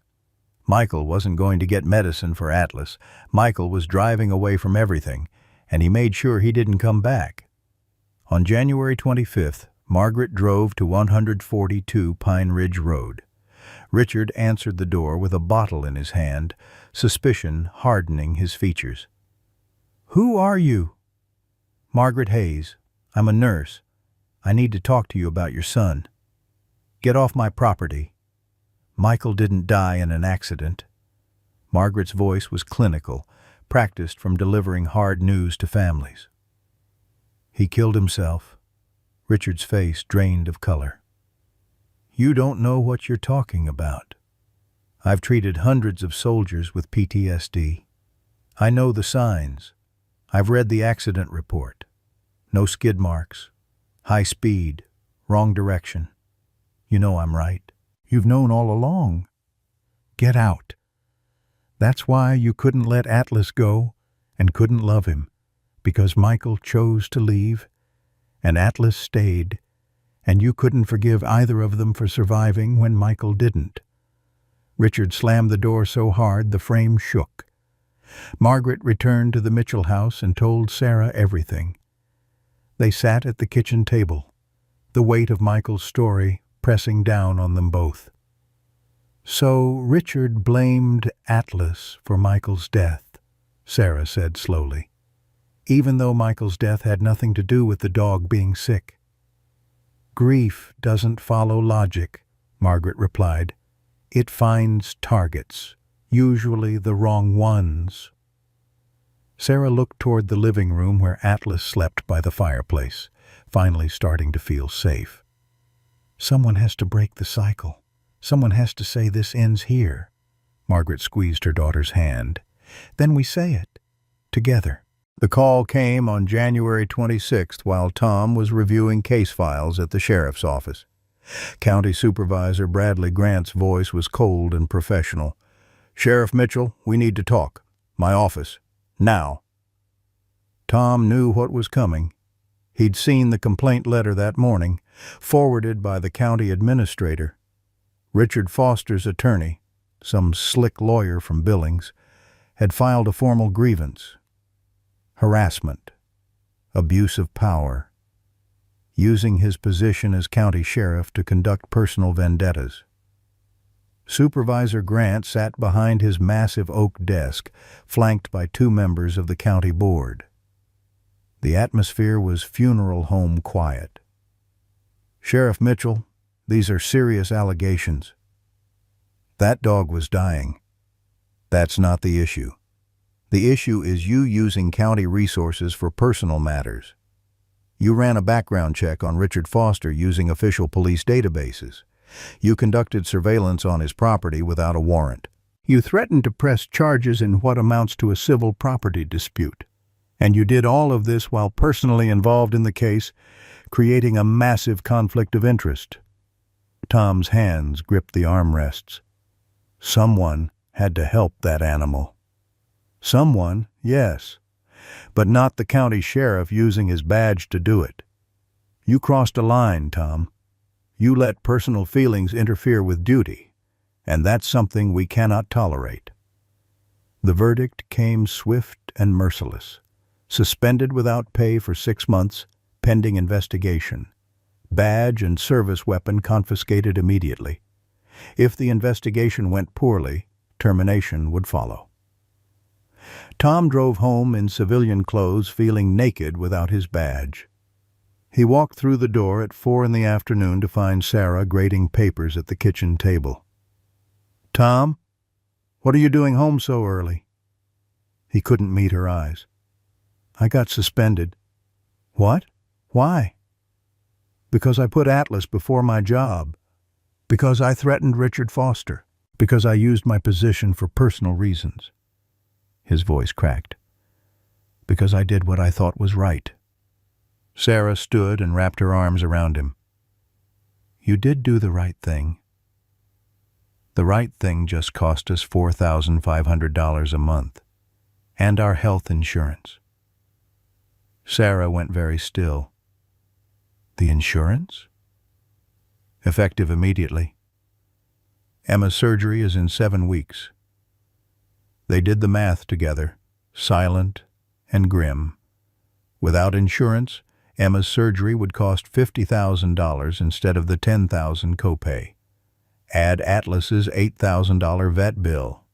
Michael wasn't going to get medicine for Atlas. Michael was driving away from everything, and he made sure he didn't come back. On January 25th, Margaret drove to 142 Pine Ridge Road. Richard answered the door with a bottle in his hand, suspicion hardening his features. "Who are you?" "Margaret Hayes. I'm a nurse. I need to talk to you about your son." "Get off my property." "Michael didn't die in an accident." Margaret's voice was clinical, practiced from delivering hard news to families. "He killed himself." Richard's face drained of color. "You don't know what you're talking about. I've treated hundreds of soldiers with PTSD. I know the signs. I've read the accident report. No skid marks. High speed. Wrong direction. You know I'm right." "You've known all along. Get out. That's why you couldn't let Atlas go and couldn't love him, because Michael chose to leave, and Atlas stayed, and you couldn't forgive either of them for surviving when Michael didn't." Richard slammed the door so hard the frame shook. Margaret returned to the Mitchell house and told Sarah everything. They sat at the kitchen table, the weight of Michael's story pressing down on them both. "So Richard blamed Atlas for Michael's death," Sarah said slowly, "even though Michael's death had nothing to do with the dog being sick." "Grief doesn't follow logic," Margaret replied. "It finds targets, usually the wrong ones." Sarah looked toward the living room where Atlas slept by the fireplace, finally starting to feel safe. "Someone has to break the cycle. Someone has to say this ends here." Margaret squeezed her daughter's hand. "Then we say it. Together." The call came on January 26th while Tom was reviewing case files at the sheriff's office. County Supervisor Bradley Grant's voice was cold and professional. "Sheriff Mitchell, we need to talk. My office. Now." Tom knew what was coming. He'd seen the complaint letter that morning, forwarded by the county administrator. Richard Foster's attorney, some slick lawyer from Billings, had filed a formal grievance. Harassment, abuse of power, using his position as county sheriff to conduct personal vendettas. Supervisor Grant sat behind his massive oak desk, flanked by 2 members of the county board. The atmosphere was funeral home quiet. "Sheriff Mitchell, these are serious allegations. That dog was dying. That's not the issue. The issue is you using county resources for personal matters. You ran a background check on Richard Foster using official police databases. You conducted surveillance on his property without a warrant. You threatened to press charges in what amounts to a civil property dispute. And you did all of this while personally involved in the case, creating a massive conflict of interest." Tom's hands gripped the armrests. Someone had to help that animal. Someone, yes, but not the county sheriff using his badge to do it. You crossed a line, Tom. You let personal feelings interfere with duty, and that's something we cannot tolerate. The verdict came swift and merciless. Suspended without pay for 6 months, pending investigation. Badge and service weapon confiscated immediately. If the investigation went poorly, termination would follow. Tom drove home in civilian clothes, feeling naked without his badge. He walked through the door at 4 in the afternoon to find Sarah grading papers at the kitchen table. "Tom, what are you doing home so early?" He couldn't meet her eyes. "I got suspended." "What? Why?" "Because I put Atlas before my job. Because I threatened Richard Foster. Because I used my position for personal reasons." His voice cracked. "Because I did what I thought was right." Sarah stood and wrapped her arms around him. "You did do the right thing." "The right thing just cost us $4,500 a month, and our health insurance." Sarah went very still. "The insurance?" "Effective immediately. Emma's surgery is in 7 weeks." They did the math together, silent and grim. Without insurance, Emma's surgery would cost $50,000 instead of the $10,000 copay. Add Atlas's $8,000 vet bill.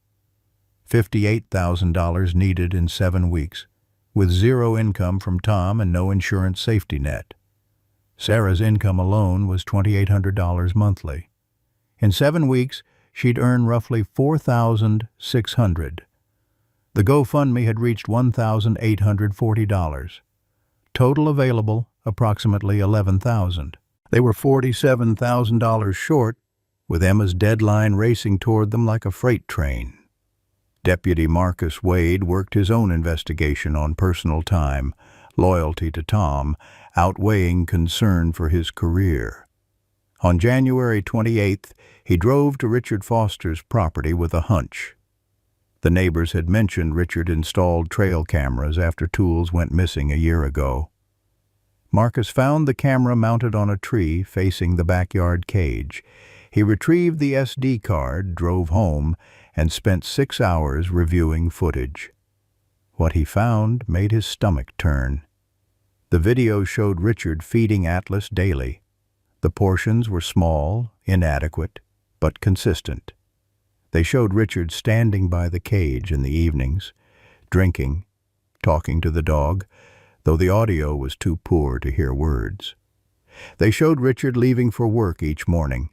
$58,000 needed in 7 weeks, with zero income from Tom and no insurance safety net. Sarah's income alone was $2,800 monthly. In 7 weeks, she'd earn roughly $4,600. The GoFundMe had reached $1,840. Total available, approximately $11,000. They were $47,000 short, with Emma's deadline racing toward them like a freight train. Deputy Marcus Wade worked his own investigation on personal time, loyalty to Tom, outweighing concern for his career. On January 28th, he drove to Richard Foster's property with a hunch. The neighbors had mentioned Richard installed trail cameras after tools went missing a year ago. Marcus found the camera mounted on a tree facing the backyard cage. He retrieved the SD card, drove home, and spent 6 hours reviewing footage. What he found made his stomach turn. The video showed Richard feeding Atlas daily. The portions were small, inadequate, but consistent. They showed Richard standing by the cage in the evenings, drinking, talking to the dog, though the audio was too poor to hear words. They showed Richard leaving for work each morning,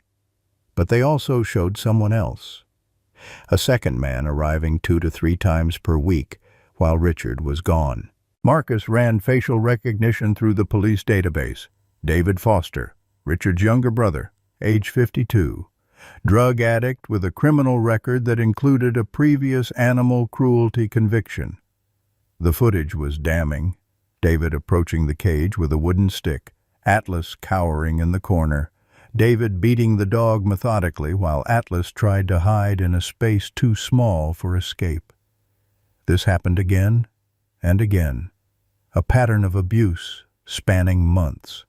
but they also showed someone else. A second man arriving 2 to 3 times per week while Richard was gone. Marcus ran facial recognition through the police database. David Foster, Richard's younger brother, age 52. Drug addict with a criminal record that included a previous animal cruelty conviction. The footage was damning. David approaching the cage with a wooden stick, Atlas cowering in the corner, David beating the dog methodically while Atlas tried to hide in a space too small for escape. This happened again and again, a pattern of abuse spanning months.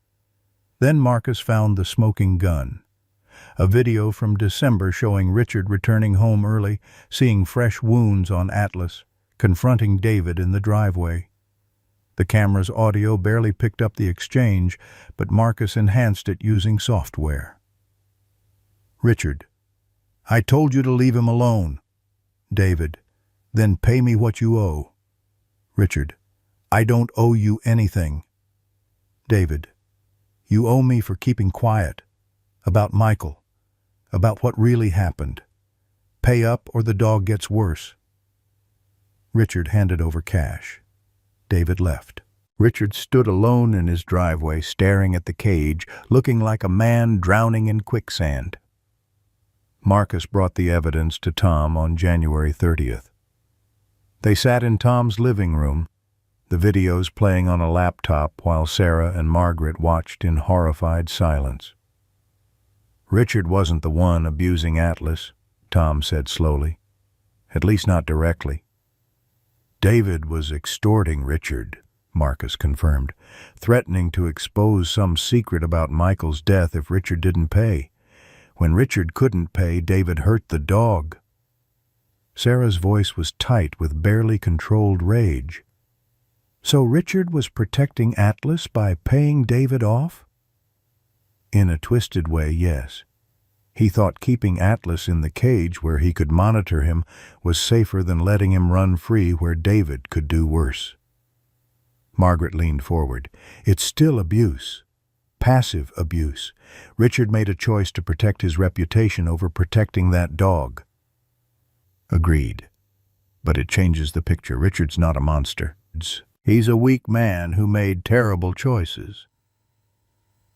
Then Marcus found the smoking gun. A video from December showing Richard returning home early, seeing fresh wounds on Atlas, confronting David in the driveway. The camera's audio barely picked up the exchange, but Marcus enhanced it using software. Richard: "I told you to leave him alone." David: "Then pay me what you owe." Richard: "I don't owe you anything." David: "You owe me for keeping quiet. About Michael. About what really happened. Pay up or the dog gets worse." Richard handed over cash. David left. Richard stood alone in his driveway, staring at the cage, looking like a man drowning in quicksand. Marcus brought the evidence to Tom on January 30th. They sat in Tom's living room, the videos playing on a laptop while Sarah and Margaret watched in horrified silence. "Richard wasn't the one abusing Atlas," Tom said slowly. "At least not directly." "David was extorting Richard," Marcus confirmed, "threatening to expose some secret about Michael's death if Richard didn't pay. When Richard couldn't pay, David hurt the dog." Sarah's voice was tight with barely controlled rage. "So Richard was protecting Atlas by paying David off?" "In a twisted way, yes. He thought keeping Atlas in the cage where he could monitor him was safer than letting him run free where David could do worse. Margaret leaned forward. It's still abuse. Passive abuse. Richard made a choice to protect his reputation over protecting that dog. Agreed. But it changes the picture. Richard's not a monster. He's a weak man who made terrible choices.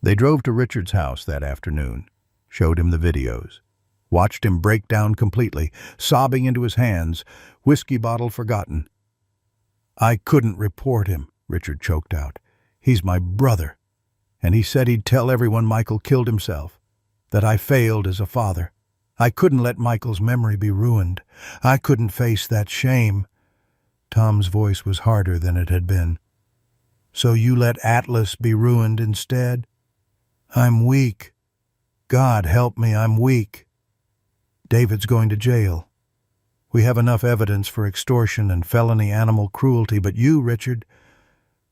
They drove to Richard's house that afternoon, showed him the videos, watched him break down completely, sobbing into his hands, whiskey bottle forgotten. "I couldn't report him," Richard choked out. "He's my brother. And he said he'd tell everyone Michael killed himself, that I failed as a father. I couldn't let Michael's memory be ruined. I couldn't face that shame." Tom's voice was harder than it had been. "So you let Atlas be ruined instead? I'm weak. God help me, I'm weak. David's going to jail. We have enough evidence for extortion and felony animal cruelty, but you, Richard,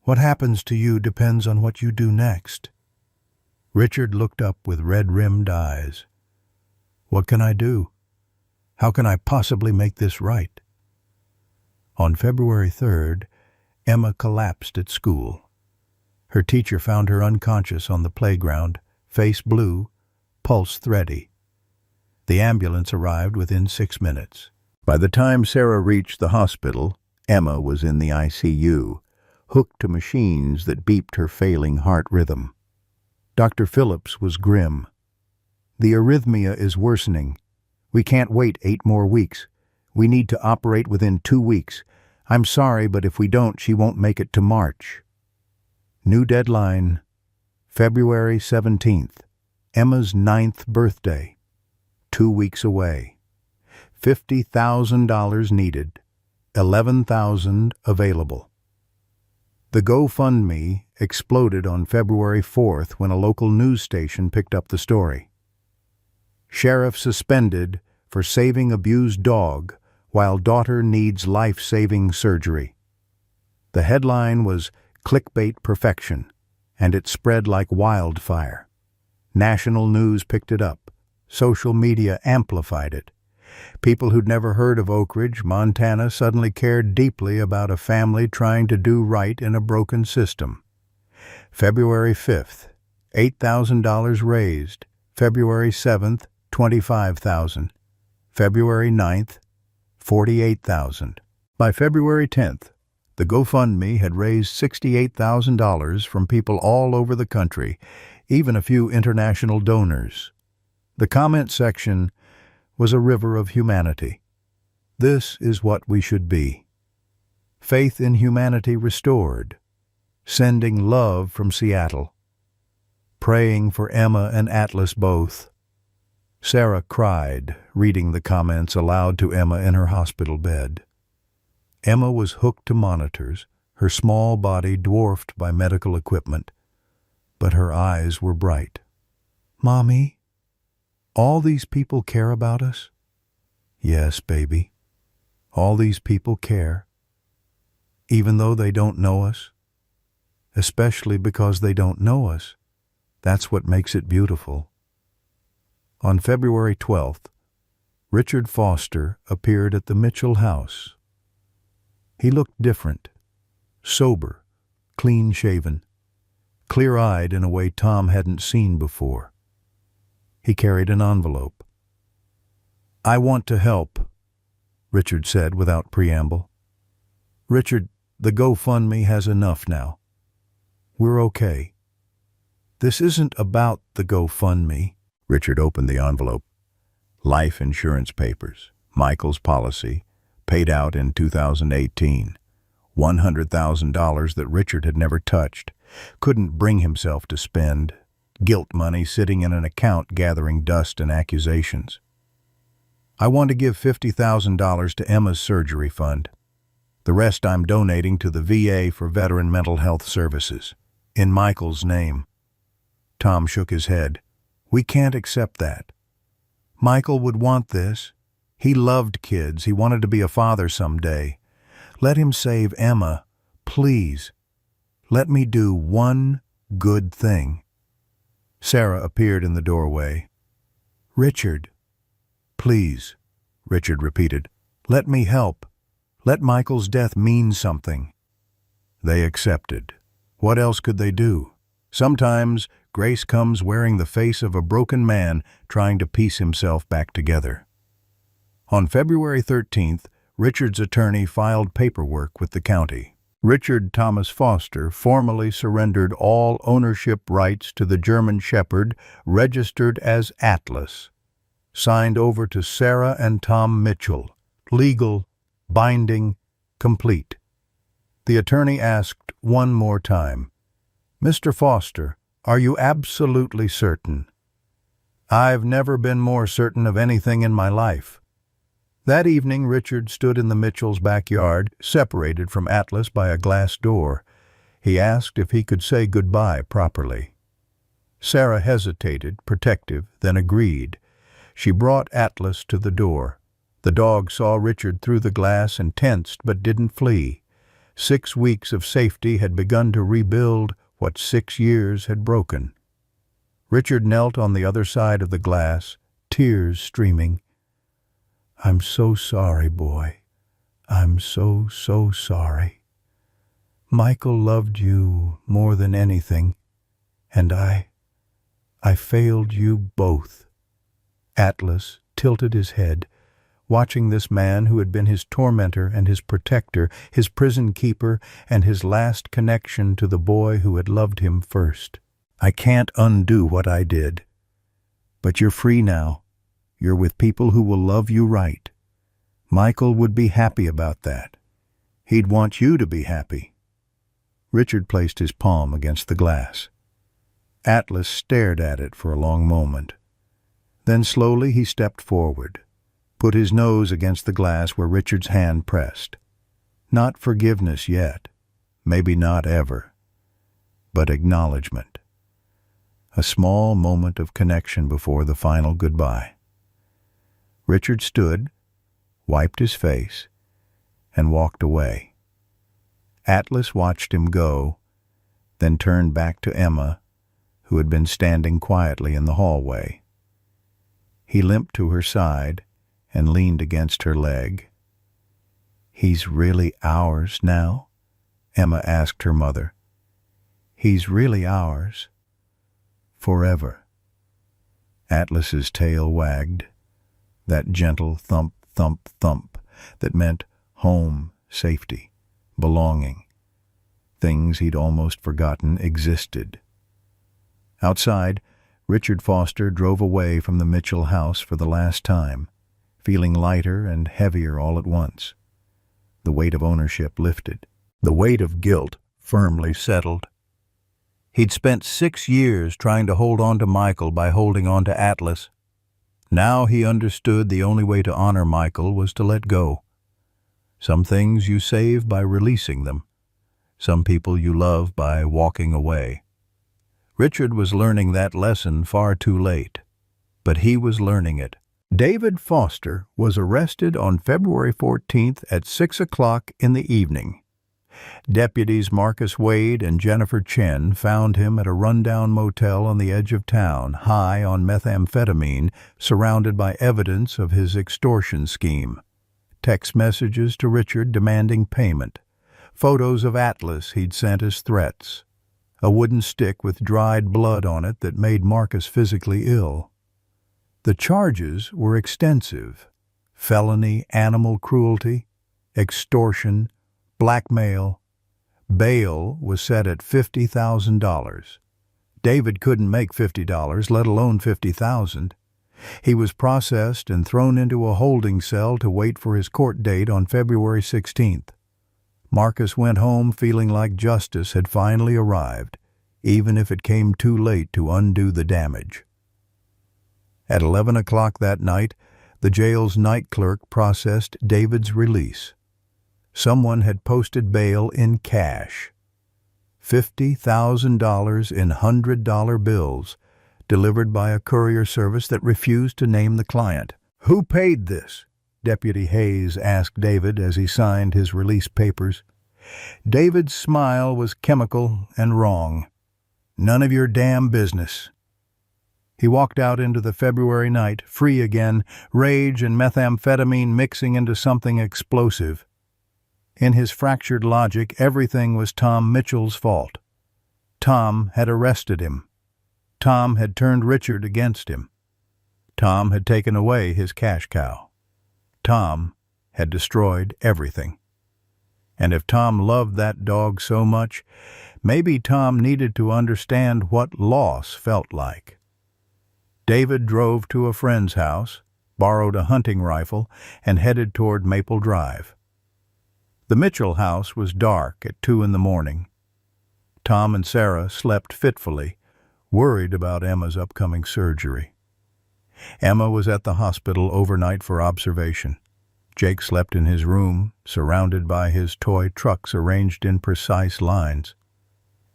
what happens to you depends on what you do next." Richard looked up with red-rimmed eyes. "What can I do? How can I possibly make this right?" On February 3rd, Emma collapsed at school. Her teacher found her unconscious on the playground, face blue, pulse thready. The ambulance arrived within 6 minutes. By the time Sarah reached the hospital, Emma was in the ICU, hooked to machines that beeped her failing heart rhythm. Dr. Phillips was grim. "The arrhythmia is worsening. We can't wait 8 more weeks. We need to operate within 2 weeks. I'm sorry, but if we don't, she won't make it to March." New deadline, February 17th, Emma's 9th birthday. 2 weeks away. $50,000 needed. 11,000 available. The GoFundMe exploded on February 4th when a local news station picked up the story. Sheriff suspended for saving abused dog while daughter needs life-saving surgery. The headline was clickbait perfection, and it spread like wildfire. National news picked it up. Social media amplified it. People who'd never heard of Oak Ridge, Montana, suddenly cared deeply about a family trying to do right in a broken system. February 5th, $8,000 raised. February 7th, $25,000. February 9th, $48,000. By February 10th, the GoFundMe had raised $68,000 from people all over the country, even a few international donors. The comment section was a river of humanity. This is what we should be. Faith in humanity restored. Sending love from Seattle. Praying for Emma and Atlas both. Sarah cried, reading the comments aloud to Emma in her hospital bed. Emma was hooked to monitors, her small body dwarfed by medical equipment, but her eyes were bright. "Mommy, all these people care about us?" "Yes, baby. All these people care. Even though they don't know us. Especially because they don't know us. That's what makes it beautiful." On February 12th, Richard Foster appeared at the Mitchell house. He looked different, sober, clean-shaven, clear-eyed in a way Tom hadn't seen before. He carried an envelope. "I want to help," Richard said without preamble. "Richard, the GoFundMe has enough now. We're okay. This isn't about the GoFundMe." Richard opened the envelope. Life insurance papers, Michael's policy, paid out in 2018. $100,000 that Richard had never touched, couldn't bring himself to spend. Guilt money sitting in an account gathering dust and accusations. "I want to give $50,000 to Emma's surgery fund. The rest I'm donating to the VA for veteran mental health services. In Michael's name." Tom shook his head. "We can't accept that. Michael would want this. He loved kids. He wanted to be a father someday. Let him save Emma. Please. Let me do one good thing." Sarah appeared in the doorway. "Richard, please," Richard repeated. "Let me help. Let Michael's death mean something." They accepted. What else could they do? Sometimes grace comes wearing the face of a broken man trying to piece himself back together. On February 13th, Richard's attorney filed paperwork with the county. Richard Thomas Foster formally surrendered all ownership rights to the German Shepherd, registered as Atlas, signed over to Sarah and Tom Mitchell, legal, binding, complete. The attorney asked one more time, "Mr. Foster, are you absolutely certain?" "I've never been more certain of anything in my life." That evening, Richard stood in the Mitchells' backyard, separated from Atlas by a glass door. He asked if he could say goodbye properly. Sarah hesitated, protective, then agreed. She brought Atlas to the door. The dog saw Richard through the glass and tensed but didn't flee. 6 weeks of safety had begun to rebuild what 6 years had broken. Richard knelt on the other side of the glass, tears streaming. "I'm so sorry, boy. I'm so sorry. Michael loved you more than anything, and I failed you both." Atlas tilted his head, watching this man who had been his tormentor and his protector, his prison keeper, and his last connection to the boy who had loved him first. "I can't undo what I did. But you're free now. You're with people who will love you right. Michael would be happy about that. He'd want you to be happy." Richard placed his palm against the glass. Atlas stared at it for a long moment. Then slowly he stepped forward, put his nose against the glass where Richard's hand pressed. Not forgiveness yet, maybe not ever, but acknowledgement. A small moment of connection before the final goodbye. Richard stood, wiped his face, and walked away. Atlas watched him go, then turned back to Emma, who had been standing quietly in the hallway. He limped to her side and leaned against her leg. "He's really ours now?" Emma asked her mother. "He's really ours? Forever?" Atlas's tail wagged, that gentle thump, thump, thump that meant home, safety, belonging, things he'd almost forgotten existed. Outside, Richard Foster drove away from the Mitchell house for the last time, feeling lighter and heavier all at once. The weight of ownership lifted. The weight of guilt firmly settled. He'd spent 6 years trying to hold on to Michael by holding on to Atlas. Now he understood the only way to honor Michael was to let go. Some things you save by releasing them. Some people you love by walking away. Richard was learning that lesson far too late, but he was learning it. David Foster was arrested on February 14th at 6 o'clock in the evening. Deputies Marcus Wade and Jennifer Chen found him at a rundown motel on the edge of town, high on methamphetamine, surrounded by evidence of his extortion scheme. Text messages to Richard demanding payment. Photos of Atlas he'd sent as threats. A wooden stick with dried blood on it that made Marcus physically ill. The charges were extensive: felony animal cruelty, extortion, blackmail. Bail was set at $50,000. David couldn't make $50, let alone $50,000. He was processed and thrown into a holding cell to wait for his court date on February 16th. Marcus went home feeling like justice had finally arrived, even if it came too late to undo the damage. At 11 o'clock that night, the jail's night clerk processed David's release. Someone had posted bail in cash. $50,000 in $100 bills, delivered by a courier service that refused to name the client. "Who paid this?" Deputy Hayes asked David as he signed his release papers. David's smile was chemical and wrong. "None of your damn business." He walked out into the February night, free again, rage and methamphetamine mixing into something explosive. In his fractured logic, everything was Tom Mitchell's fault. Tom had arrested him. Tom had turned Richard against him. Tom had taken away his cash cow. Tom had destroyed everything. And if Tom loved that dog so much, maybe Tom needed to understand what loss felt like. David drove to a friend's house, borrowed a hunting rifle, and headed toward Maple Drive. The Mitchell house was dark at 2 a.m. Tom and Sarah slept fitfully, worried about Emma's upcoming surgery. Emma was at the hospital overnight for observation. Jake slept in his room, surrounded by his toy trucks arranged in precise lines.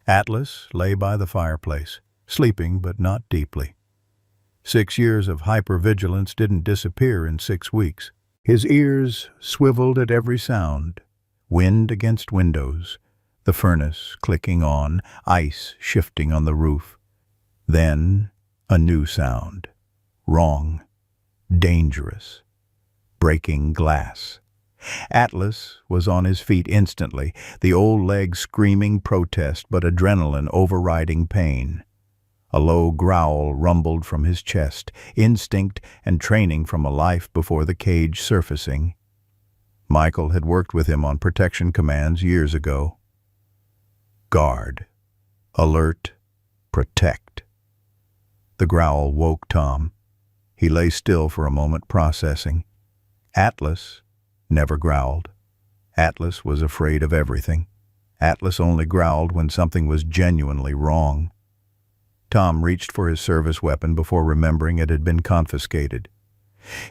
Atlas lay by the fireplace, sleeping but not deeply. 6 years of hypervigilance didn't disappear in 6 weeks. His ears swiveled at every sound. Wind against windows, the furnace clicking on, ice shifting on the roof. Then a new sound. Wrong. Dangerous. Breaking glass. Atlas was on his feet instantly, the old leg screaming protest but adrenaline overriding pain. A low growl rumbled from his chest, instinct and training from a life before the cage surfacing. Michael had worked with him on protection commands years ago. Guard. Alert. Protect. The growl woke Tom. He lay still for a moment, processing. Atlas never growled. Atlas was afraid of everything. Atlas only growled when something was genuinely wrong. Tom reached for his service weapon before remembering it had been confiscated.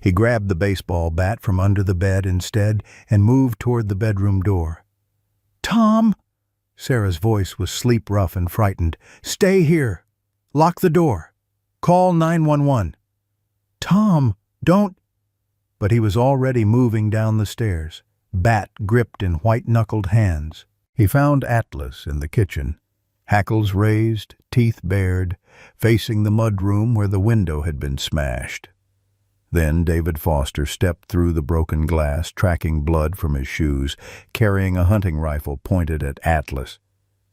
He grabbed the baseball bat from under the bed instead and moved toward the bedroom door. "Tom!" Sarah's voice was sleep-rough and frightened. "Stay here. Lock the door. Call 911. "Tom, don't—" But he was already moving down the stairs, bat gripped in white-knuckled hands. He found Atlas in the kitchen, hackles raised, teeth bared, facing the mudroom where the window had been smashed. Then David Foster stepped through the broken glass, tracking blood from his shoes, carrying a hunting rifle pointed at Atlas.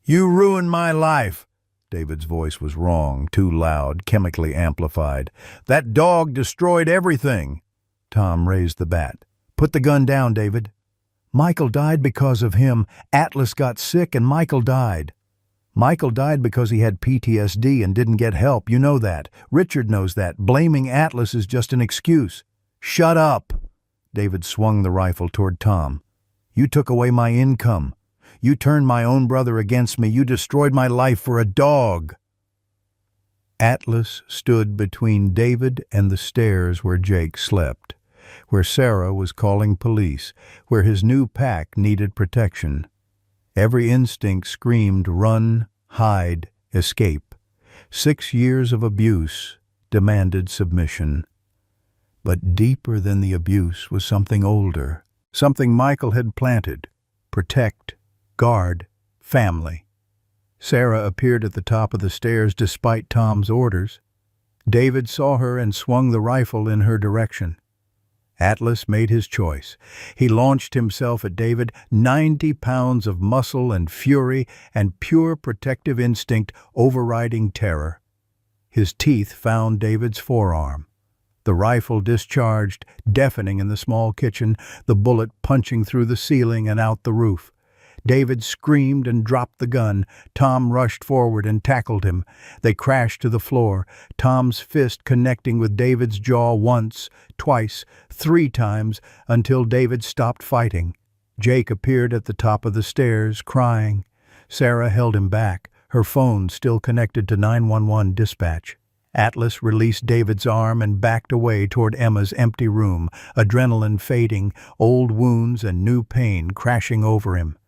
"You ruined my life!" David's voice was wrong, too loud, chemically amplified. "That dog destroyed everything!" Tom raised the bat. "Put the gun down, David." "Michael died because of him. Atlas got sick and Michael died." "Michael died because he had PTSD and didn't get help. You know that. Richard knows that. Blaming Atlas is just an excuse." "Shut up!" David swung the rifle toward Tom. "You took away my income. You turned my own brother against me. You destroyed my life for a dog." Atlas stood between David and the stairs where Jake slept, where Sarah was calling police, where his new pack needed protection. Every instinct screamed run, hide, escape. 6 years of abuse demanded submission. But deeper than the abuse was something older, something Michael had planted. Protect, guard, family. Sarah appeared at the top of the stairs despite Tom's orders. David saw her and swung the rifle in her direction. Atlas made his choice. He launched himself at David, 90 pounds of muscle and fury and pure protective instinct overriding terror. His teeth found David's forearm. The rifle discharged, deafening in the small kitchen, the bullet punching through the ceiling and out the roof. David screamed and dropped the gun. Tom rushed forward and tackled him. They crashed to the floor, Tom's fist connecting with David's jaw once, twice, 3 times, until David stopped fighting. Jake appeared at the top of the stairs, crying. Sarah held him back, her phone still connected to 911 dispatch. Atlas released David's arm and backed away toward Emma's empty room, adrenaline fading, old wounds and new pain crashing over him.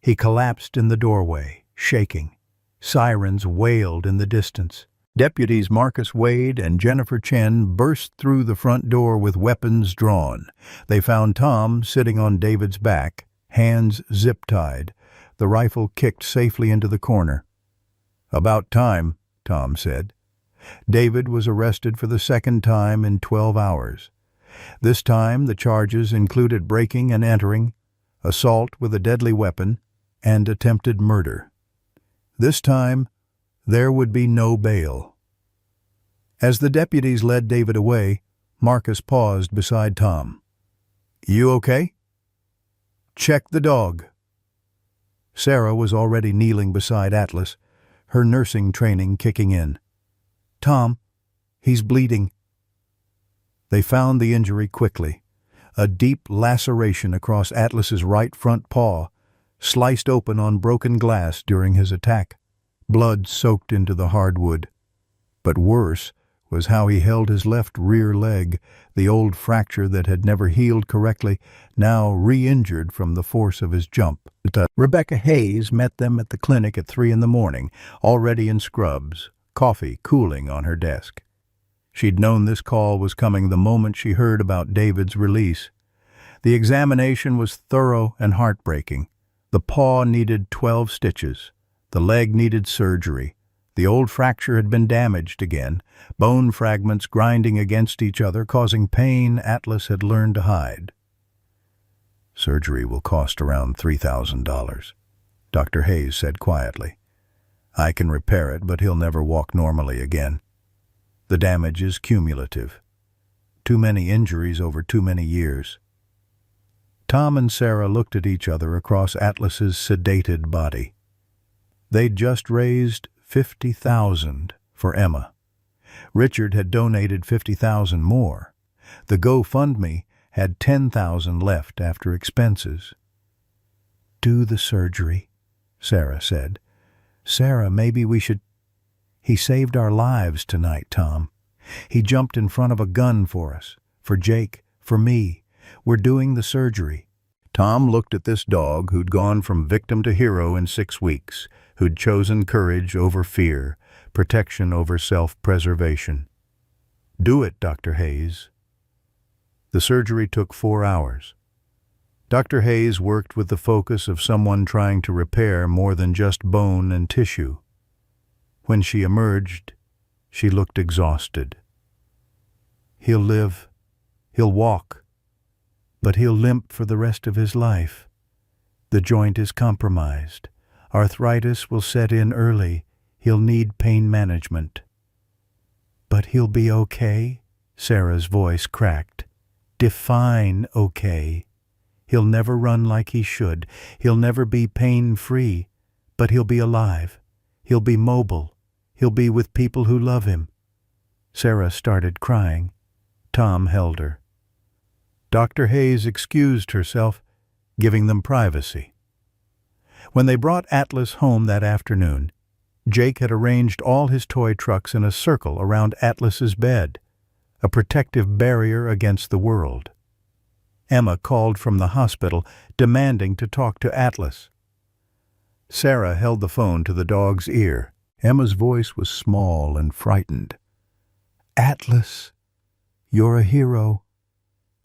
He collapsed in the doorway, shaking. Sirens wailed in the distance. Deputies Marcus Wade and Jennifer Chen burst through the front door with weapons drawn. They found Tom sitting on David's back, hands zip-tied, the rifle kicked safely into the corner. "About time," Tom said. David was arrested for the second time in 12 hours. This time, the charges included breaking and entering, assault with a deadly weapon, and attempted murder. This time, there would be no bail. As the deputies led David away, Marcus paused beside Tom. "You okay?" "Check the dog." Sarah was already kneeling beside Atlas, her nursing training kicking in. "Tom, he's bleeding." They found the injury quickly. A deep laceration across Atlas's right front paw, sliced open on broken glass during his attack. Blood soaked into the hardwood. But worse was how he held his left rear leg, the old fracture that had never healed correctly, now re-injured from the force of his jump. Rebecca Hayes met them at the clinic at 3 a.m, already in scrubs, coffee cooling on her desk. She'd known this call was coming the moment she heard about David's release. The examination was thorough and heartbreaking. The paw needed 12 stitches. The leg needed surgery. The old fracture had been damaged again, bone fragments grinding against each other, causing pain Atlas had learned to hide. "Surgery will cost around $3,000, Dr. Hayes said quietly. "I can repair it, but he'll never walk normally again. The damage is cumulative. Too many injuries over too many years." Tom and Sarah looked at each other across Atlas's sedated body. They'd just raised $50,000 for Emma. Richard had donated $50,000 more. The GoFundMe had $10,000 left after expenses. "Do the surgery," Sarah said. "Sarah, maybe we should—" "He saved our lives tonight, Tom. He jumped in front of a gun for us, for Jake, for me. We're doing the surgery." Tom looked at this dog who'd gone from victim to hero in 6 weeks, who'd chosen courage over fear, protection over self-preservation. "Do it, Dr. Hayes." The surgery took 4 hours. Dr. Hayes worked with the focus of someone trying to repair more than just bone and tissue. When she emerged, she looked exhausted. "He'll live. He'll walk. But he'll limp for the rest of his life. The joint is compromised. Arthritis will set in early. He'll need pain management." "But he'll be okay?" Sarah's voice cracked. "Define okay. He'll never run like he should. He'll never be pain-free. But he'll be alive. He'll be mobile. He'll be with people who love him." Sarah started crying. Tom held her. Dr. Hayes excused herself, giving them privacy. When they brought Atlas home that afternoon, Jake had arranged all his toy trucks in a circle around Atlas's bed, a protective barrier against the world. Emma called from the hospital, demanding to talk to Atlas. Sarah held the phone to the dog's ear. Emma's voice was small and frightened. "Atlas, you're a hero.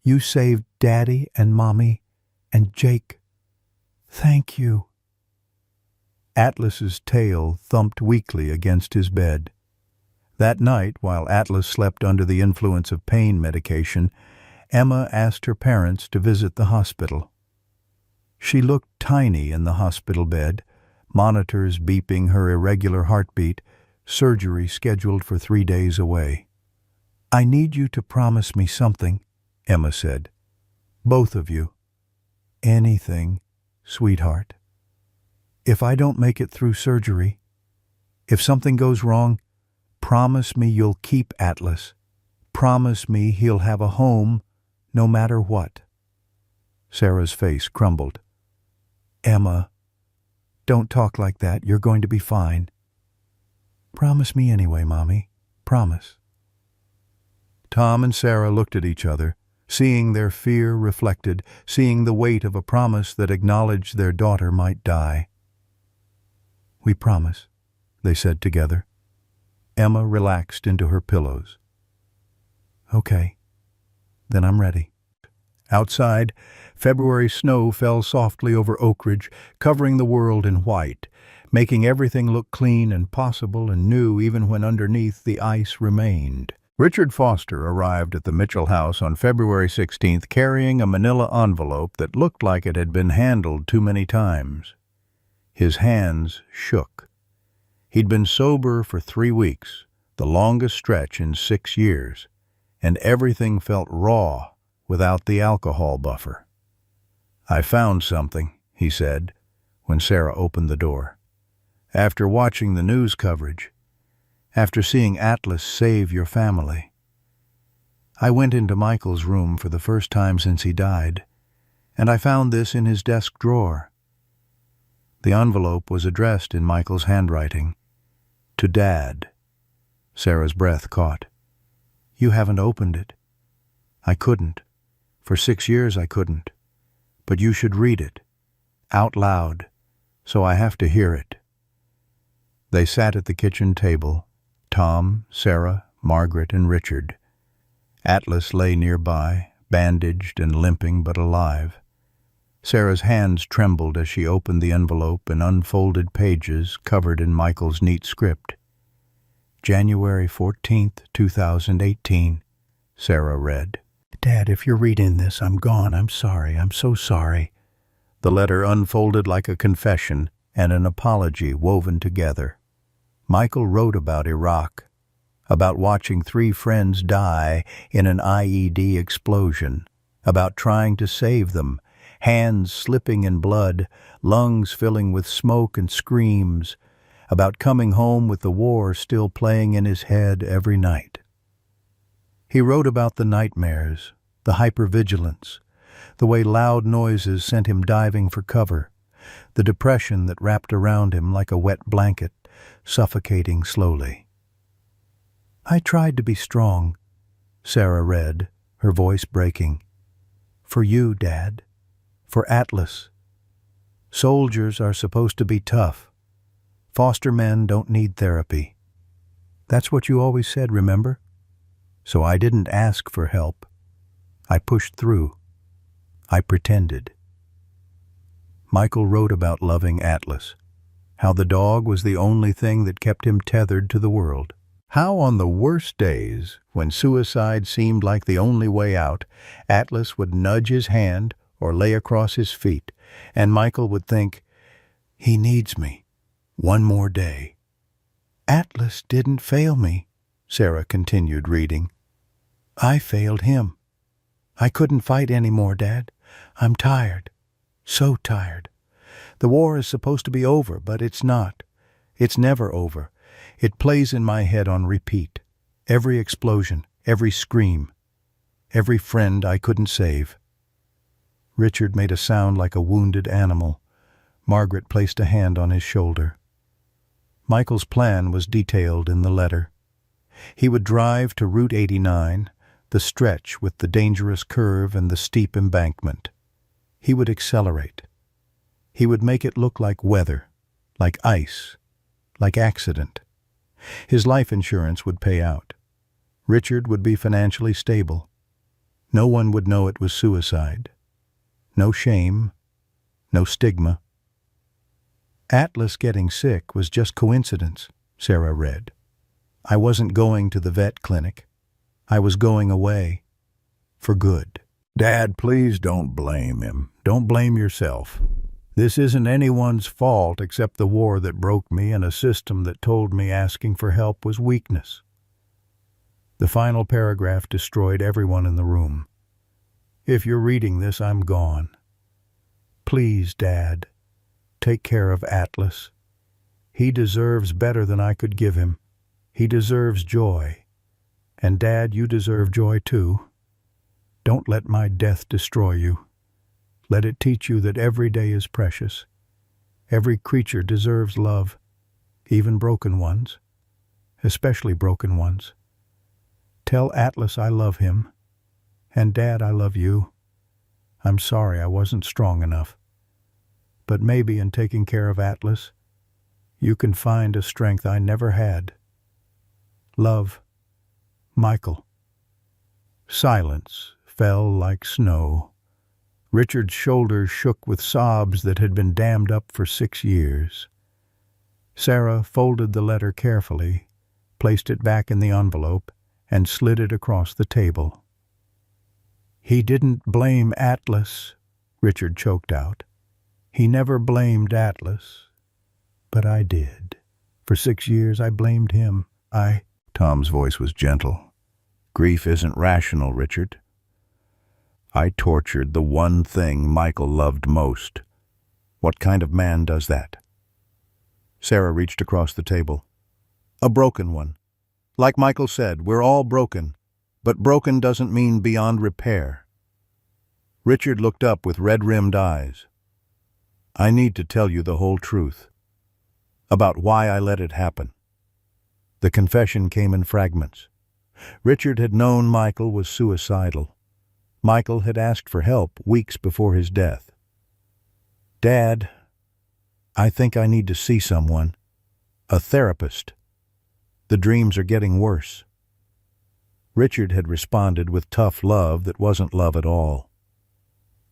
You saved Daddy and Mommy and Jake. Thank you." Atlas's tail thumped weakly against his bed. That night, while Atlas slept under the influence of pain medication, Emma asked her parents to visit the hospital. She looked tiny in the hospital bed, monitors beeping her irregular heartbeat, surgery scheduled for 3 days away. "I need you to promise me something," Emma said. "Both of you. Anything, sweetheart. If I don't make it through surgery, if something goes wrong, promise me you'll keep Atlas. Promise me he'll have a home no matter what." Sarah's face crumbled. "Emma, don't talk like that. You're going to be fine." "Promise me anyway, Mommy. Promise." Tom and Sarah looked at each other, seeing their fear reflected, seeing the weight of a promise that acknowledged their daughter might die. "We promise," they said together. Emma relaxed into her pillows. "Okay, then I'm ready." Outside, February snow fell softly over Oak Ridge, covering the world in white. making everything look clean and possible and new even when underneath the ice remained. Richard Foster arrived at the Mitchell house on February 16th carrying a manila envelope that looked like it had been handled too many times. His hands shook. He'd been sober for 3 weeks, the longest stretch in 6 years, and everything felt raw without the alcohol buffer. "I found something," he said, when Sarah opened the door. "After watching the news coverage, after seeing Atlas save your family, I went into Michael's room for the first time since he died, and I found this in his desk drawer." The envelope was addressed in Michael's handwriting. "To Dad." Sarah's breath caught. "You haven't opened it." "I couldn't. For 6 years I couldn't. But you should read it. Out loud. So I have to hear it." They sat at the kitchen table, Tom, Sarah, Margaret, and Richard. Atlas lay nearby, bandaged and limping but alive. Sarah's hands trembled as she opened the envelope and unfolded pages covered in Michael's neat script. "January 14th, 2018, Sarah read. "Dad, if you're reading this, I'm gone. I'm sorry. I'm so sorry." The letter unfolded like a confession and an apology woven together. Michael wrote about Iraq, about watching 3 friends die in an IED explosion, about trying to save them, hands slipping in blood, lungs filling with smoke and screams, about coming home with the war still playing in his head every night. He wrote about the nightmares, the hypervigilance, the way loud noises sent him diving for cover, the depression that wrapped around him like a wet blanket, suffocating slowly. "I tried to be strong," Sarah read, her voice breaking. "For you, Dad. For Atlas. Soldiers are supposed to be tough. Foster men don't need therapy. That's what you always said, remember? So I didn't ask for help. I pushed through. I pretended." Michael wrote about loving Atlas, how the dog was the only thing that kept him tethered to the world. How on the worst days, when suicide seemed like the only way out, Atlas would nudge his hand or lay across his feet, and Michael would think, "He needs me. One more day." "Atlas didn't fail me," Sarah continued reading. "I failed him. I couldn't fight anymore, Dad. I'm tired. So tired. The war is supposed to be over, but it's not. It's never over. It plays in my head on repeat. Every explosion, every scream, every friend I couldn't save." Richard made a sound like a wounded animal. Margaret placed a hand on his shoulder. Michael's plan was detailed in the letter. He would drive to Route 89, the stretch with the dangerous curve and the steep embankment. He would accelerate. He would make it look like weather, like ice, like accident. His life insurance would pay out. Richard would be financially stable. No one would know it was suicide. No shame, no stigma. "Atlas getting sick was just coincidence," Sarah read. "I wasn't going to the vet clinic. I was going away. For good." "Dad, please don't blame him. Don't blame yourself. This isn't anyone's fault except the war that broke me and a system that told me asking for help was weakness." The final paragraph destroyed everyone in the room. "If you're reading this, I'm gone. Please, Dad, take care of Atlas. He deserves better than I could give him. He deserves joy. And Dad, you deserve joy too. Don't let my death destroy you. Let it teach you that every day is precious. Every creature deserves love, even broken ones, especially broken ones. Tell Atlas I love him. And Dad, I love you. I'm sorry I wasn't strong enough. But maybe in taking care of Atlas, you can find a strength I never had. Love, Michael." Silence fell like snow. Richard's shoulders shook with sobs that had been dammed up for 6 years. Sarah folded the letter carefully, placed it back in the envelope, and slid it across the table. "He didn't blame Atlas," Richard choked out. "He never blamed Atlas. But I did. For 6 years I blamed him. Tom's voice was gentle. "Grief isn't rational, Richard. I tortured the one thing Michael loved most. What kind of man does that?" Sarah reached across the table. "A broken one. Like Michael said, we're all broken, but broken doesn't mean beyond repair." Richard looked up with red-rimmed eyes. "I need to tell you the whole truth. About why I let it happen." The confession came in fragments. Richard had known Michael was suicidal. Michael had asked for help weeks before his death. "Dad, I think I need to see someone. A therapist. The dreams are getting worse." Richard had responded with tough love that wasn't love at all.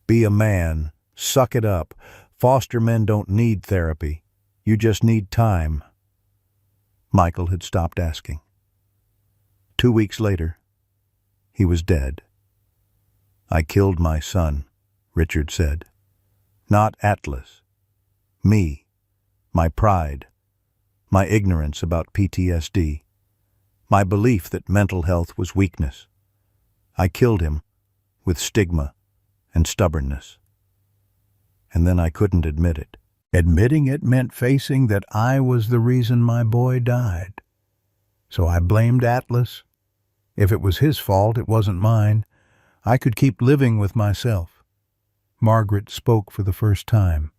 "Be a man. Suck it up. Foster men don't need therapy. You just need time." Michael had stopped asking. 2 weeks later, he was dead. "I killed my son," Richard said. "Not Atlas. Me. My pride. My ignorance about PTSD. My belief that mental health was weakness. I killed him with stigma and stubbornness. And then I couldn't admit it. Admitting it meant facing that I was the reason my boy died. So I blamed Atlas. If it was his fault, it wasn't mine. I could keep living with myself." Margaret spoke for the first time.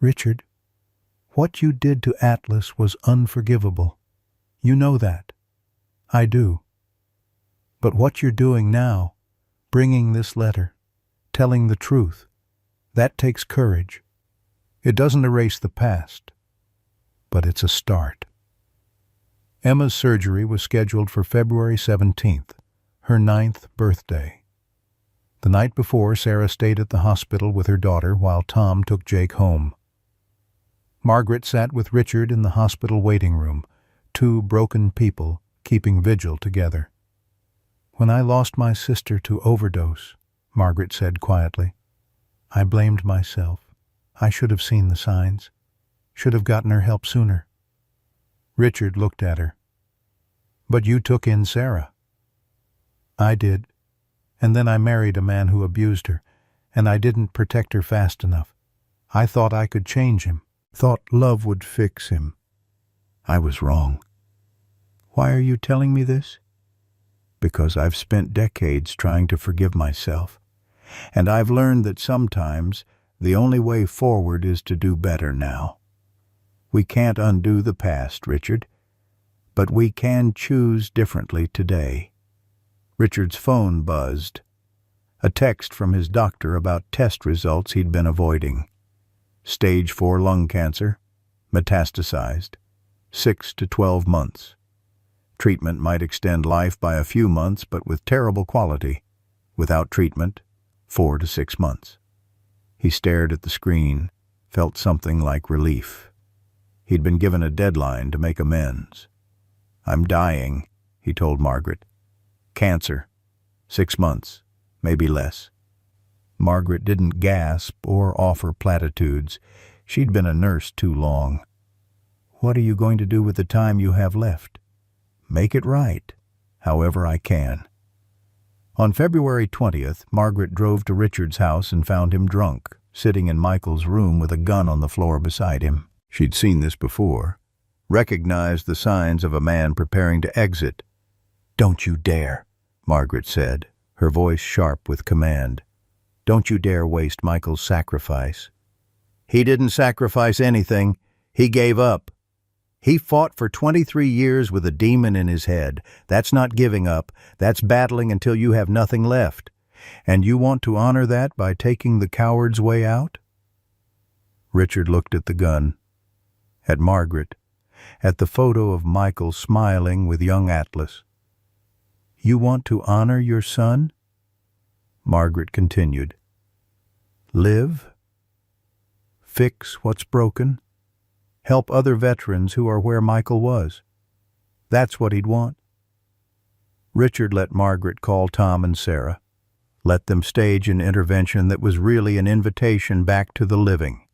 "Richard, what you did to Atlas was unforgivable. You know that. I do. But what you're doing now, bringing this letter, telling the truth, that takes courage. It doesn't erase the past, but it's a start." Emma's surgery was scheduled for February 17th, her 9th birthday. The night before, Sarah stayed at the hospital with her daughter while Tom took Jake home. Margaret sat with Richard in the hospital waiting room, two broken people keeping vigil together. "When I lost my sister to overdose," Margaret said quietly, "I blamed myself. I should have seen the signs. Should have gotten her help sooner." Richard looked at her. "But you took in Sarah." "I did. And then I married a man who abused her, and I didn't protect her fast enough. I thought I could change him, thought love would fix him. I was wrong." "Why are you telling me this?" "Because I've spent decades trying to forgive myself, and I've learned that sometimes the only way forward is to do better now. We can't undo the past, Richard, but we can choose differently today." Richard's phone buzzed. A text from his doctor about test results he'd been avoiding. Stage 4 lung cancer, metastasized, 6 to 12 months. Treatment might extend life by a few months, but with terrible quality. Without treatment, 4 to 6 months. He stared at the screen, felt something like relief. He'd been given a deadline to make amends. "I'm dying," he told Margaret. "Cancer. 6 months, maybe less." Margaret didn't gasp or offer platitudes. She'd been a nurse too long. "What are you going to do with the time you have left?" "Make it right, however I can." On February 20th, Margaret drove to Richard's house and found him drunk, sitting in Michael's room with a gun on the floor beside him. She'd seen this before, recognized the signs of a man preparing to exit. "Don't you dare," Margaret said, her voice sharp with command. "Don't you dare waste Michael's sacrifice." "He didn't sacrifice anything. He gave up. He fought for 23 years with a demon in his head. That's not giving up. That's battling until you have nothing left. And you want to honor that by taking the coward's way out?" Richard looked at the gun, at Margaret, at the photo of Michael smiling with young Atlas. "You want to honor your son?" Margaret continued. "Live? Fix what's broken? help other veterans who are where Michael was. That's what he'd want. Richard let Margaret call Tom and Sarah, let them stage an intervention that was really an invitation back to the living.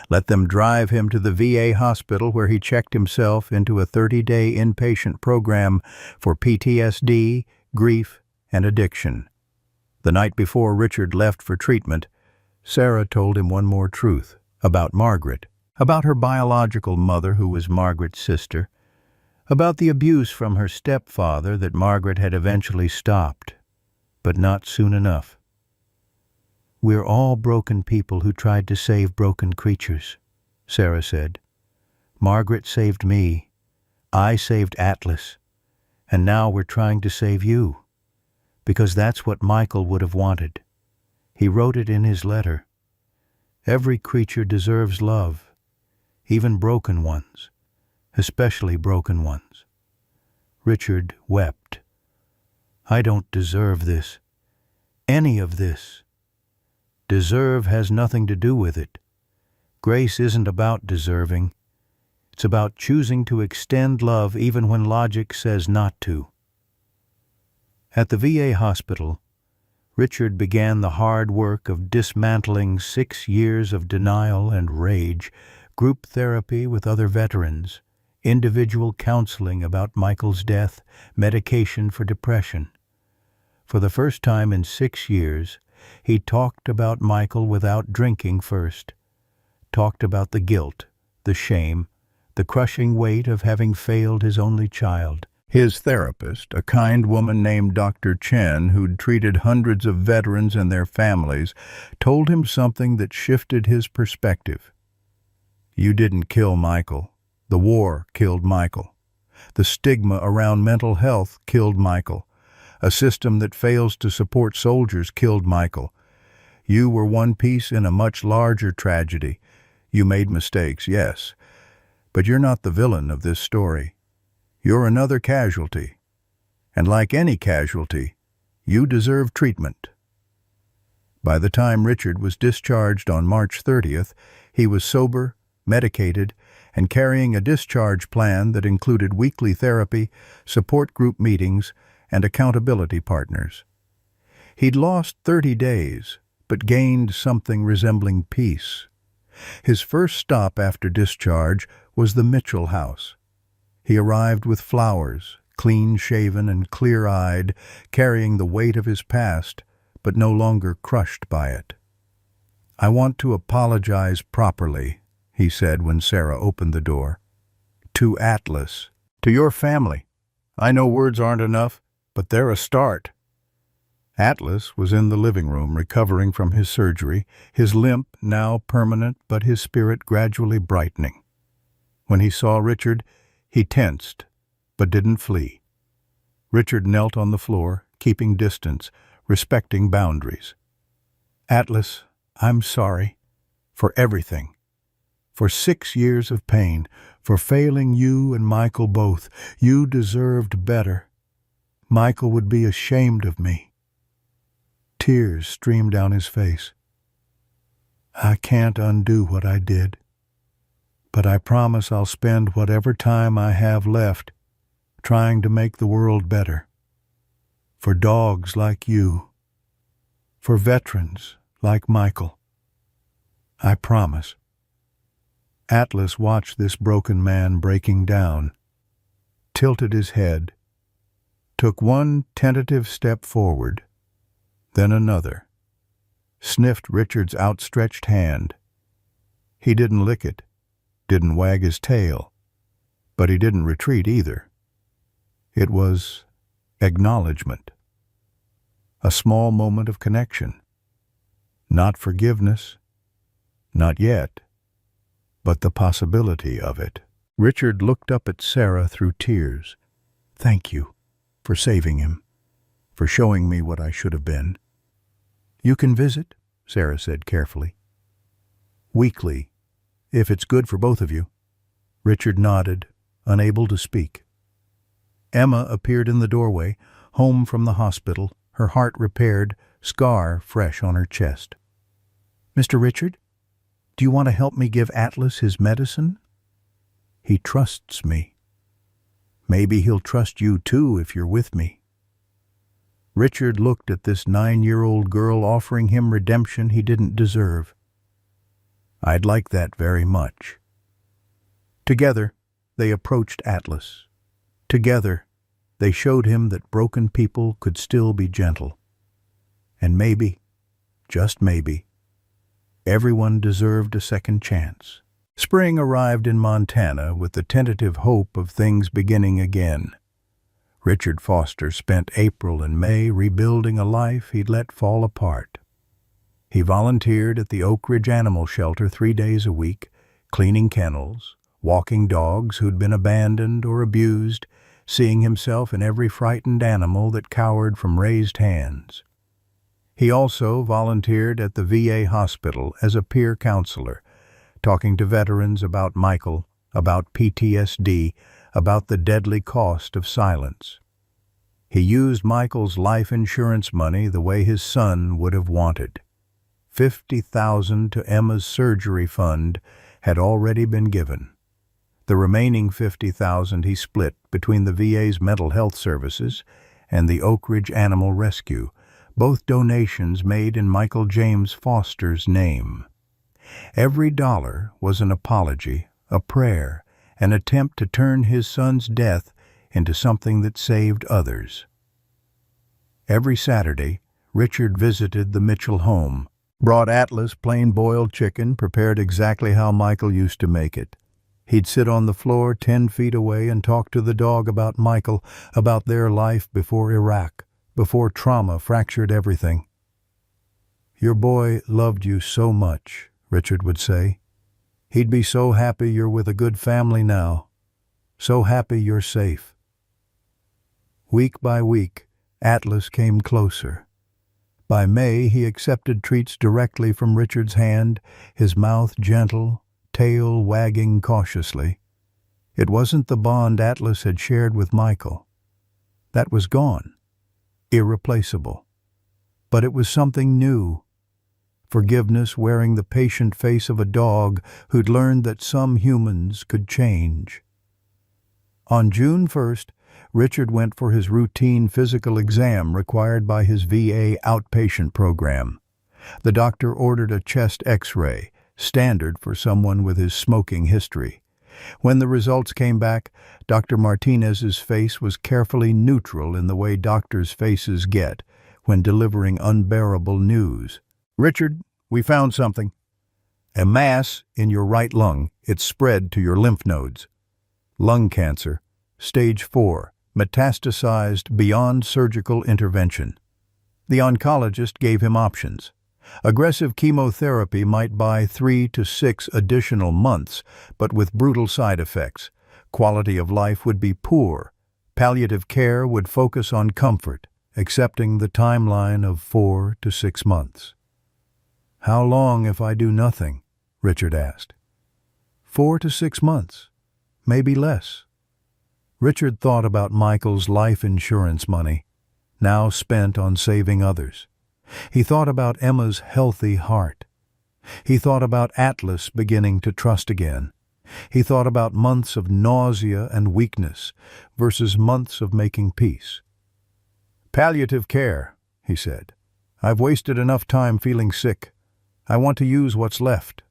Let them drive him to the VA hospital where he checked himself into a 30-day inpatient program for PTSD, grief, and addiction. The night before Richard left for treatment, Sarah told him one more truth about Margaret, about her biological mother who was Margaret's sister, about the abuse from her stepfather that Margaret had eventually stopped, but not soon enough. "We're all broken people who tried to save broken creatures," Sarah said. "Margaret saved me. I saved Atlas. And now we're trying to save you. Because that's what Michael would have wanted. He wrote it in his letter. Every creature deserves love, even broken ones, especially broken ones." Richard wept. "I don't deserve this. Any of this. Deserve has nothing to do with it. Grace isn't about deserving. It's about choosing to extend love even when logic says not to." At the VA hospital, Richard began the hard work of dismantling 6 years of denial and rage, group therapy with other veterans, individual counseling about Michael's death, medication for depression. For the first time in 6 years, he talked about Michael without drinking first, talked about the guilt, the shame, the crushing weight of having failed his only child. His therapist, a kind woman named Dr. Chen, who'd treated hundreds of veterans and their families, told him something that shifted his perspective. "You didn't kill Michael. The war killed Michael. The stigma around mental health killed Michael. A system that fails to support soldiers killed Michael. You were one piece in a much larger tragedy. You made mistakes, yes, but you're not the villain of this story. You're another casualty. And like any casualty, you deserve treatment." By the time Richard was discharged on March 30th, he was sober, medicated, and carrying a discharge plan that included weekly therapy, support group meetings, and accountability partners. He'd lost 30 days, but gained something resembling peace. His first stop after discharge was the Mitchell house. He arrived with flowers, clean-shaven and clear-eyed, carrying the weight of his past, but no longer crushed by it. "I want to apologize properly," he said when Sarah opened the door. "To Atlas, to your family. I know words aren't enough, but they're a start." Atlas was in the living room recovering from his surgery, his limp now permanent but his spirit gradually brightening. When he saw Richard, he tensed, but didn't flee. Richard knelt on the floor, keeping distance, respecting boundaries. "Atlas, I'm sorry. For everything. For 6 years of pain. For failing you and Michael both. You deserved better. Michael would be ashamed of me." Tears streamed down his face. "I can't undo what I did. But I promise I'll spend whatever time I have left trying to make the world better. For dogs like you. For veterans like Michael. I promise." Atlas watched this broken man breaking down, tilted his head, took one tentative step forward, then another, sniffed Richard's outstretched hand. He didn't lick it, didn't wag his tail, but he didn't retreat either. It was acknowledgement. A small moment of connection. Not forgiveness, not yet, but the possibility of it. Richard looked up at Sarah through tears. "Thank you for saving him, for showing me what I should have been." "You can visit," Sarah said carefully. "Weekly, if it's good for both of you." Richard nodded, unable to speak. Emma appeared in the doorway, home from the hospital, her heart repaired, scar fresh on her chest. "Mr. Richard, do you want to help me give Atlas his medicine?" He trusts me. Maybe he'll trust you too if you're with me." Richard looked at this 9-year-old girl offering him redemption he didn't deserve. "I'd like that very much." Together, they approached Atlas. Together, they showed him that broken people could still be gentle. And maybe, just maybe, everyone deserved a second chance. Spring arrived in Montana with the tentative hope of things beginning again. Richard Foster spent April and May rebuilding a life he'd let fall apart. He volunteered at the Oak Ridge Animal Shelter 3 days a week, cleaning kennels, walking dogs who'd been abandoned or abused, seeing himself in every frightened animal that cowered from raised hands. He also volunteered at the VA hospital as a peer counselor, talking to veterans about Michael, about PTSD, about the deadly cost of silence. He used Michael's life insurance money the way his son would have wanted. $50,000 to Emma's surgery fund had already been given. The remaining $50,000 he split between the VA's mental health services and the Oak Ridge Animal Rescue, both donations made in Michael James Foster's name. Every dollar was an apology, a prayer, an attempt to turn his son's death into something that saved others. Every Saturday, Richard visited the Mitchell home, brought Atlas plain boiled chicken prepared exactly how Michael used to make it. He'd sit on the floor 10 feet away and talk to the dog about Michael, about their life before Iraq, before trauma fractured everything. "Your boy loved you so much," Richard would say. "He'd be so happy you're with a good family now. So happy you're safe." Week by week, Atlas came closer. By May, he accepted treats directly from Richard's hand, his mouth gentle, tail wagging cautiously. It wasn't the bond Atlas had shared with Michael. That was gone, irreplaceable. But it was something new. Forgiveness wearing the patient face of a dog who'd learned that some humans could change. On June 1st, Richard went for his routine physical exam required by his VA outpatient program. The doctor ordered a chest X-ray, standard for someone with his smoking history. When the results came back, Dr. Martinez's face was carefully neutral in the way doctors' faces get when delivering unbearable news. "Richard, we found something. A mass in your right lung. It's spread to your lymph nodes. Lung cancer, stage 4, metastasized beyond surgical intervention." The oncologist gave him options. Aggressive chemotherapy might buy 3 to 6 additional months, but with brutal side effects. Quality of life would be poor. Palliative care would focus on comfort, accepting the timeline of 4 to 6 months. "How long if I do nothing?" Richard asked. 4 to 6 months, maybe less. Richard thought about Michael's life insurance money, now spent on saving others. He thought about Emma's healthy heart. He thought about Atlas beginning to trust again. He thought about months of nausea and weakness versus months of making peace. "Palliative care," he said. "I've wasted enough time feeling sick. I want to use what's left."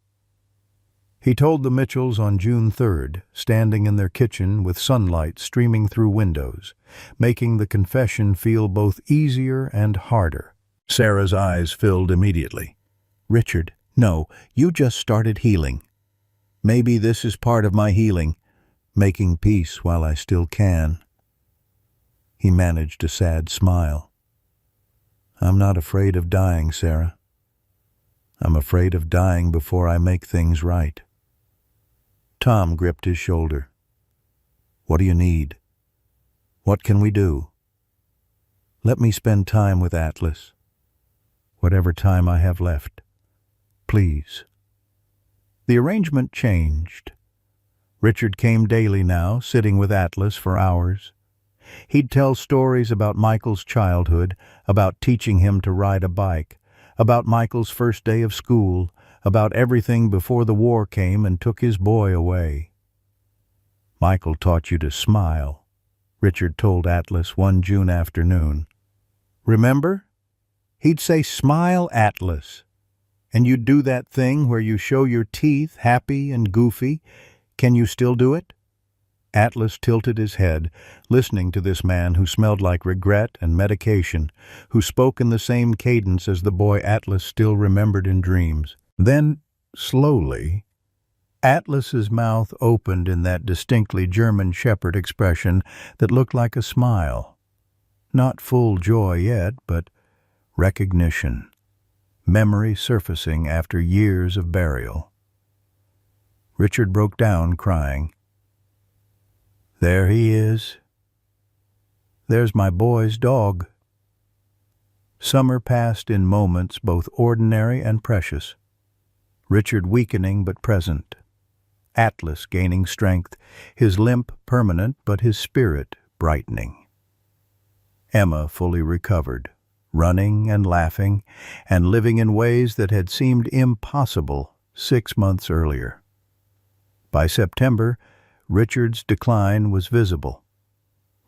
He told the Mitchells on June 3rd, standing in their kitchen with sunlight streaming through windows, making the confession feel both easier and harder. Sarah's eyes filled immediately. "Richard, no, you just started healing. Maybe this is part of my healing, making peace while I still can." He managed a sad smile. "I'm not afraid of dying, Sarah. I'm afraid of dying before I make things right." Tom gripped his shoulder. "What do you need? What can we do?" "Let me spend time with Atlas. Whatever time I have left. Please." The arrangement changed. Richard came daily now, sitting with Atlas for hours. He'd tell stories about Michael's childhood, about teaching him to ride a bike, about Michael's first day of school, about everything before the war came and took his boy away. Michael taught you to smile, Richard told Atlas one June afternoon. Remember? He'd say, "Smile, Atlas." And you'd do that thing where you show your teeth, happy and goofy. Can you still do it? Atlas tilted his head, listening to this man who smelled like regret and medication, who spoke in the same cadence as the boy Atlas still remembered in dreams. Then, slowly, Atlas's mouth opened in that distinctly German shepherd expression that looked like a smile. Not full joy yet, but recognition. Memory surfacing after years of burial. Richard broke down, crying. There he is. There's my boy's dog. Summer passed in moments both ordinary and precious. Richard weakening but present. Atlas gaining strength, his limp permanent but his spirit brightening. Emma fully recovered, running and laughing, and living in ways that had seemed impossible 6 months earlier. By September, Richard's decline was visible.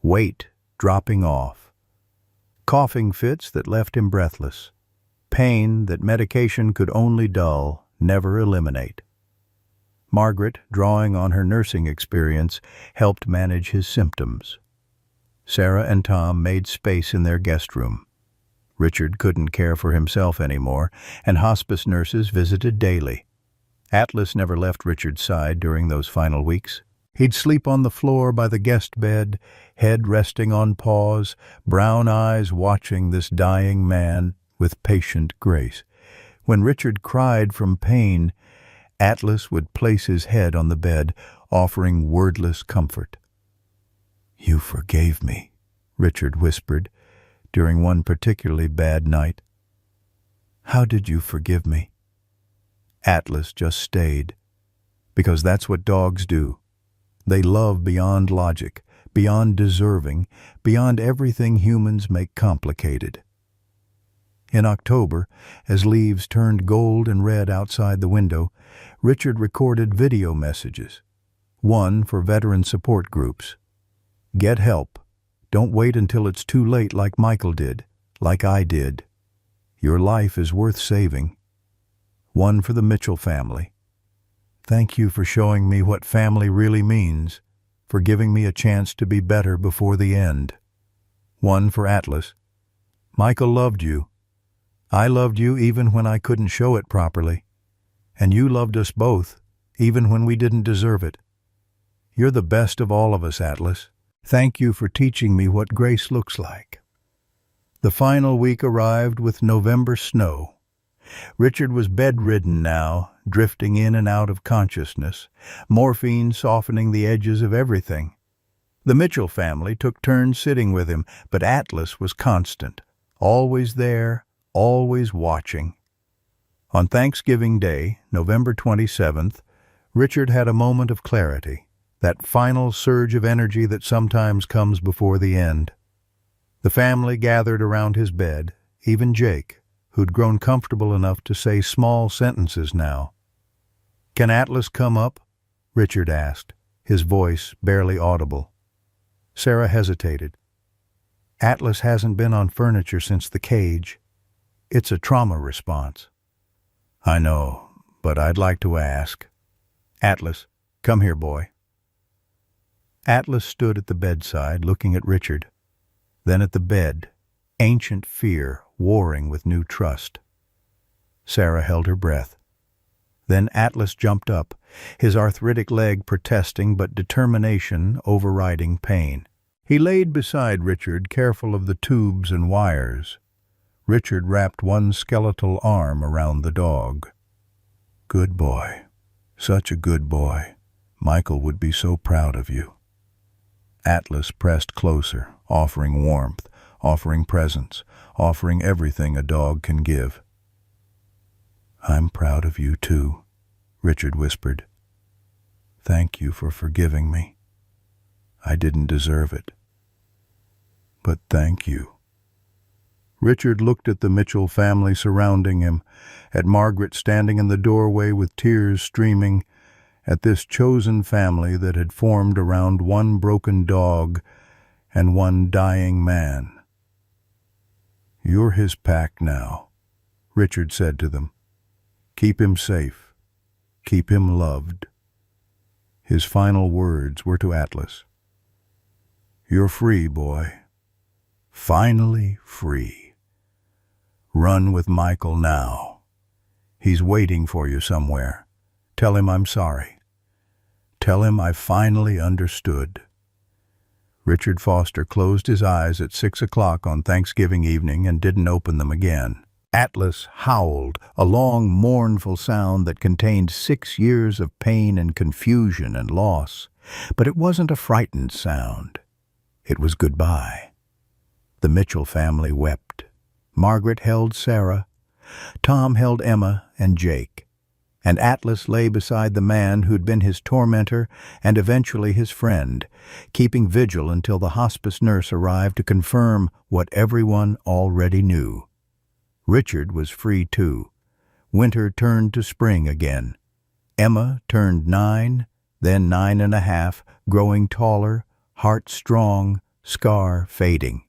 Weight dropping off. Coughing fits that left him breathless. Pain that medication could only dull, never eliminate. Margaret, drawing on her nursing experience, helped manage his symptoms. Sarah and Tom made space in their guest room. Richard couldn't care for himself anymore, and hospice nurses visited daily. Atlas never left Richard's side during those final weeks. He'd sleep on the floor by the guest bed, head resting on paws, brown eyes watching this dying man with patient grace. When Richard cried from pain, Atlas would place his head on the bed, offering wordless comfort. "You forgave me," Richard whispered during one particularly bad night. "How did you forgive me?" Atlas just stayed, because that's what dogs do. They love beyond logic, beyond deserving, beyond everything humans make complicated. In October, as leaves turned gold and red outside the window, Richard recorded video messages. One for veteran support groups. "Get help. Don't wait until it's too late like Michael did, like I did. Your life is worth saving." One for the Mitchell family. "Thank you for showing me what family really means, for giving me a chance to be better before the end." One for Atlas. "Michael loved you. I loved you even when I couldn't show it properly. And you loved us both, even when we didn't deserve it. You're the best of all of us, Atlas. Thank you for teaching me what grace looks like." The final week arrived with November snow. Richard was bedridden now, drifting in and out of consciousness, morphine softening the edges of everything. The Mitchell family took turns sitting with him, but Atlas was constant, always there, always watching. On Thanksgiving Day, November 27th, Richard had a moment of clarity, that final surge of energy that sometimes comes before the end. The family gathered around his bed, even Jake, who'd grown comfortable enough to say small sentences now. "Can Atlas come up?" Richard asked, his voice barely audible. Sarah hesitated. "Atlas hasn't been on furniture since the cage. It's a trauma response." "I know, but I'd like to ask." "Atlas, come here, boy." Atlas stood at the bedside, looking at Richard, then at the bed, ancient fear warring with new trust. Sarah held her breath. Then Atlas jumped up, his arthritic leg protesting but determination overriding pain. He laid beside Richard, careful of the tubes and wires. Richard wrapped one skeletal arm around the dog. "Good boy. Such a good boy. Michael would be so proud of you." Atlas pressed closer, offering warmth, offering presence, offering everything a dog can give. "I'm proud of you too," Richard whispered. "Thank you for forgiving me. I didn't deserve it. But thank you." Richard looked at the Mitchell family surrounding him, at Margaret standing in the doorway with tears streaming, at this chosen family that had formed around one broken dog and one dying man. "You're his pack now," Richard said to them. "Keep him safe. Keep him loved." His final words were to Atlas. "You're free, boy. Finally free. Run with Michael now. He's waiting for you somewhere. Tell him I'm sorry. Tell him I finally understood." Richard Foster closed his eyes at 6 o'clock on Thanksgiving evening and didn't open them again. Atlas howled, a long, mournful sound that contained 6 years of pain and confusion and loss. But it wasn't a frightened sound. It was goodbye. The Mitchell family wept. Margaret held Sarah. Tom held Emma and Jake. And Atlas lay beside the man who'd been his tormentor and eventually his friend, keeping vigil until the hospice nurse arrived to confirm what everyone already knew. Richard was free too. Winter turned to spring again. Emma turned 9, then 9.5, growing taller, heart strong, scar fading.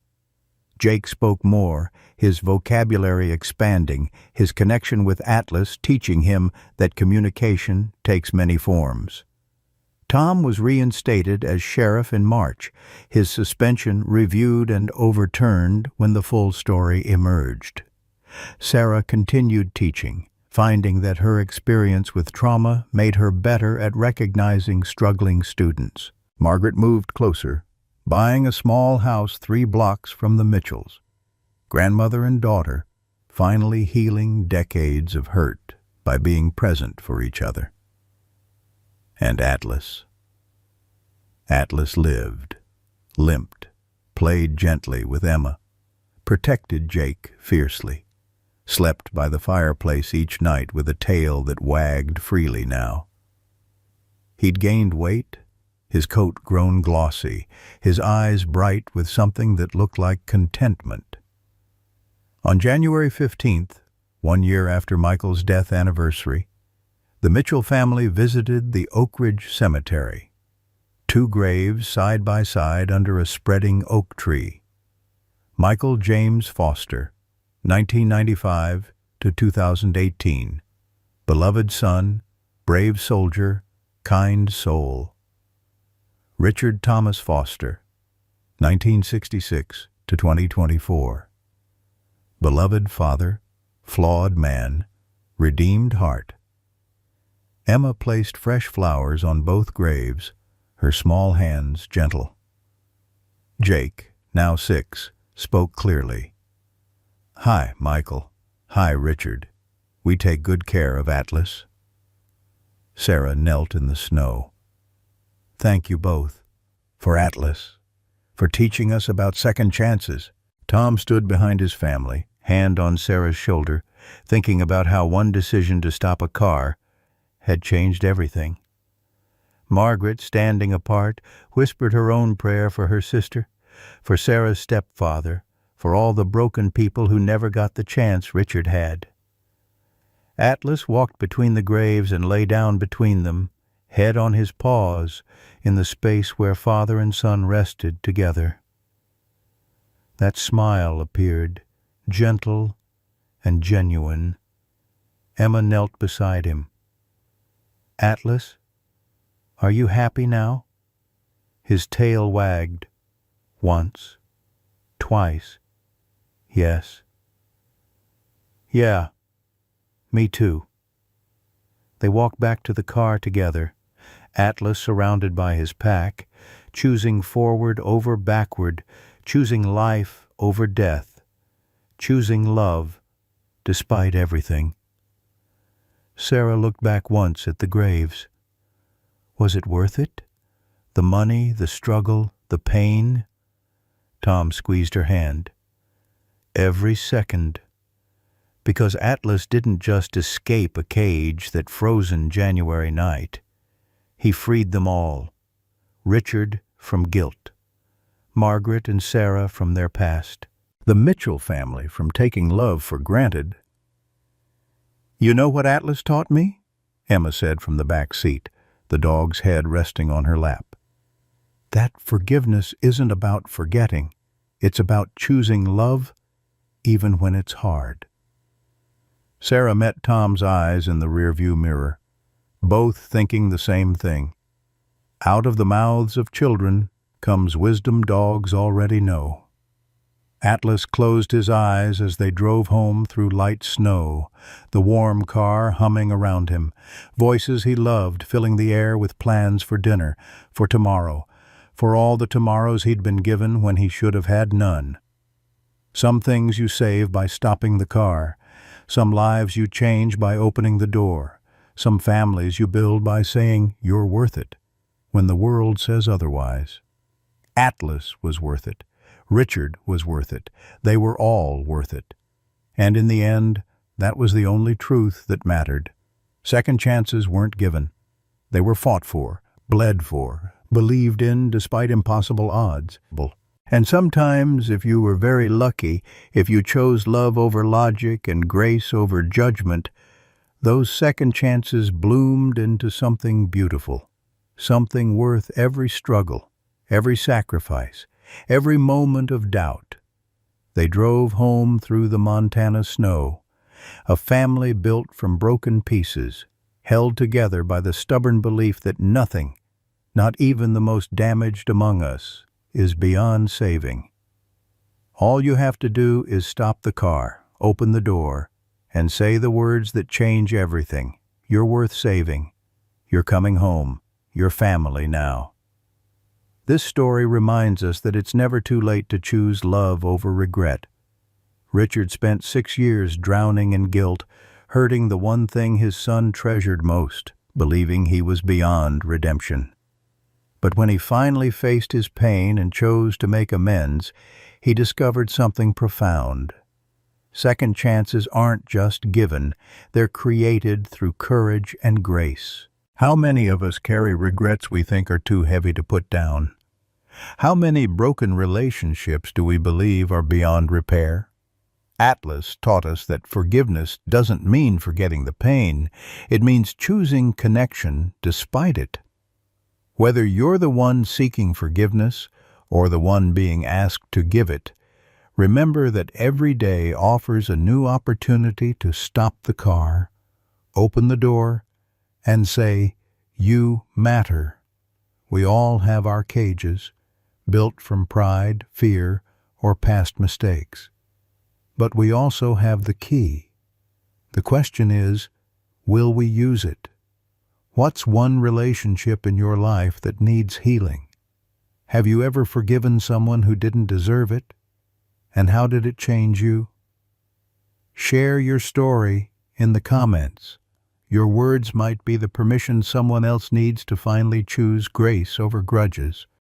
Jake spoke more, his vocabulary expanding, his connection with Atlas teaching him that communication takes many forms. Tom was reinstated as sheriff in March, his suspension reviewed and overturned when the full story emerged. Sarah continued teaching, finding that her experience with trauma made her better at recognizing struggling students. Margaret moved closer, buying a small house 3 blocks from the Mitchells. Grandmother and daughter, finally healing decades of hurt by being present for each other. And Atlas. Atlas lived, limped, played gently with Emma, protected Jake fiercely, slept by the fireplace each night with a tail that wagged freely now. He'd gained weight, his coat grown glossy, his eyes bright with something that looked like contentment. On January 15th, 1 year after Michael's death anniversary, the Mitchell family visited the Oak Ridge Cemetery. 2 graves side by side under a spreading oak tree. Michael James Foster, 1995 to 2018. Beloved son, brave soldier, kind soul. Richard Thomas Foster, 1966 to 2024. Beloved father, flawed man, redeemed heart. Emma placed fresh flowers on both graves, her small hands gentle. Jake, now 6, spoke clearly. "Hi, Michael. Hi, Richard. We take good care of Atlas." Sarah knelt in the snow. "Thank you both. For Atlas. For teaching us about second chances." Tom stood behind his family, hand on Sarah's shoulder, thinking about how one decision to stop a car had changed everything. Margaret, standing apart, whispered her own prayer for her sister, for Sarah's stepfather, for all the broken people who never got the chance Richard had. Atlas walked between the graves and lay down between them, head on his paws, in the space where father and son rested together. That smile appeared, gentle and genuine. Emma knelt beside him. "Atlas, are you happy now?" His tail wagged. Once, twice. "Yes." "Yeah, me too." They walked back to the car together, Atlas surrounded by his pack, choosing forward over backward, choosing life over death, choosing love despite everything. Sarah looked back once at the graves. Was it worth it? The money, the struggle, the pain? Tom squeezed her hand. Every second. Because Atlas didn't just escape a cage that frozen January night. He freed them all. Richard from guilt. Margaret and Sarah from their past. The Mitchell family from taking love for granted. "You know what Atlas taught me?" Emma said from the back seat. The the dog's head resting on her lap. That forgiveness isn't about forgetting. It's about choosing love even when it's hard. Sarah met Tom's eyes in the rearview mirror, both thinking the same thing. Out of the mouths of children comes wisdom dogs already know. Atlas closed his eyes as they drove home through light snow, the warm car humming around him, voices he loved filling the air with plans for dinner, for tomorrow, for all the tomorrows he'd been given when he should have had none. Some things you save by stopping the car, some lives you change by opening the door, some families you build by saying you're worth it, when the world says otherwise. Atlas was worth it. Richard was worth it. They were all worth it. And in the end, that was the only truth that mattered. Second chances weren't given. They were fought for, bled for, believed in despite impossible odds. And sometimes, if you were very lucky, if you chose love over logic and grace over judgment, those second chances bloomed into something beautiful, something worth every struggle, every sacrifice, every moment of doubt. They drove home through the Montana snow, a family built from broken pieces, held together by the stubborn belief that nothing, not even the most damaged among us, is beyond saving. All you have to do is stop the car, open the door, and say the words that change everything. You're worth saving. You're coming home. You're family now. This story reminds us that it's never too late to choose love over regret. Richard spent 6 years drowning in guilt, hurting the one thing his son treasured most, believing he was beyond redemption. But when he finally faced his pain and chose to make amends, he discovered something profound. Second chances aren't just given, they're created through courage and grace. How many of us carry regrets we think are too heavy to put down? How many broken relationships do we believe are beyond repair? Atlas taught us that forgiveness doesn't mean forgetting the pain, it means choosing connection despite it. Whether you're the one seeking forgiveness or the one being asked to give it, remember that every day offers a new opportunity to stop the car, open the door, and say, "You matter." We all have our cages, built from pride, fear, or past mistakes. But we also have the key. The question is, will we use it? What's one relationship in your life that needs healing? Have you ever forgiven someone who didn't deserve it? And how did it change you? Share your story in the comments. Your words might be the permission someone else needs to finally choose grace over grudges.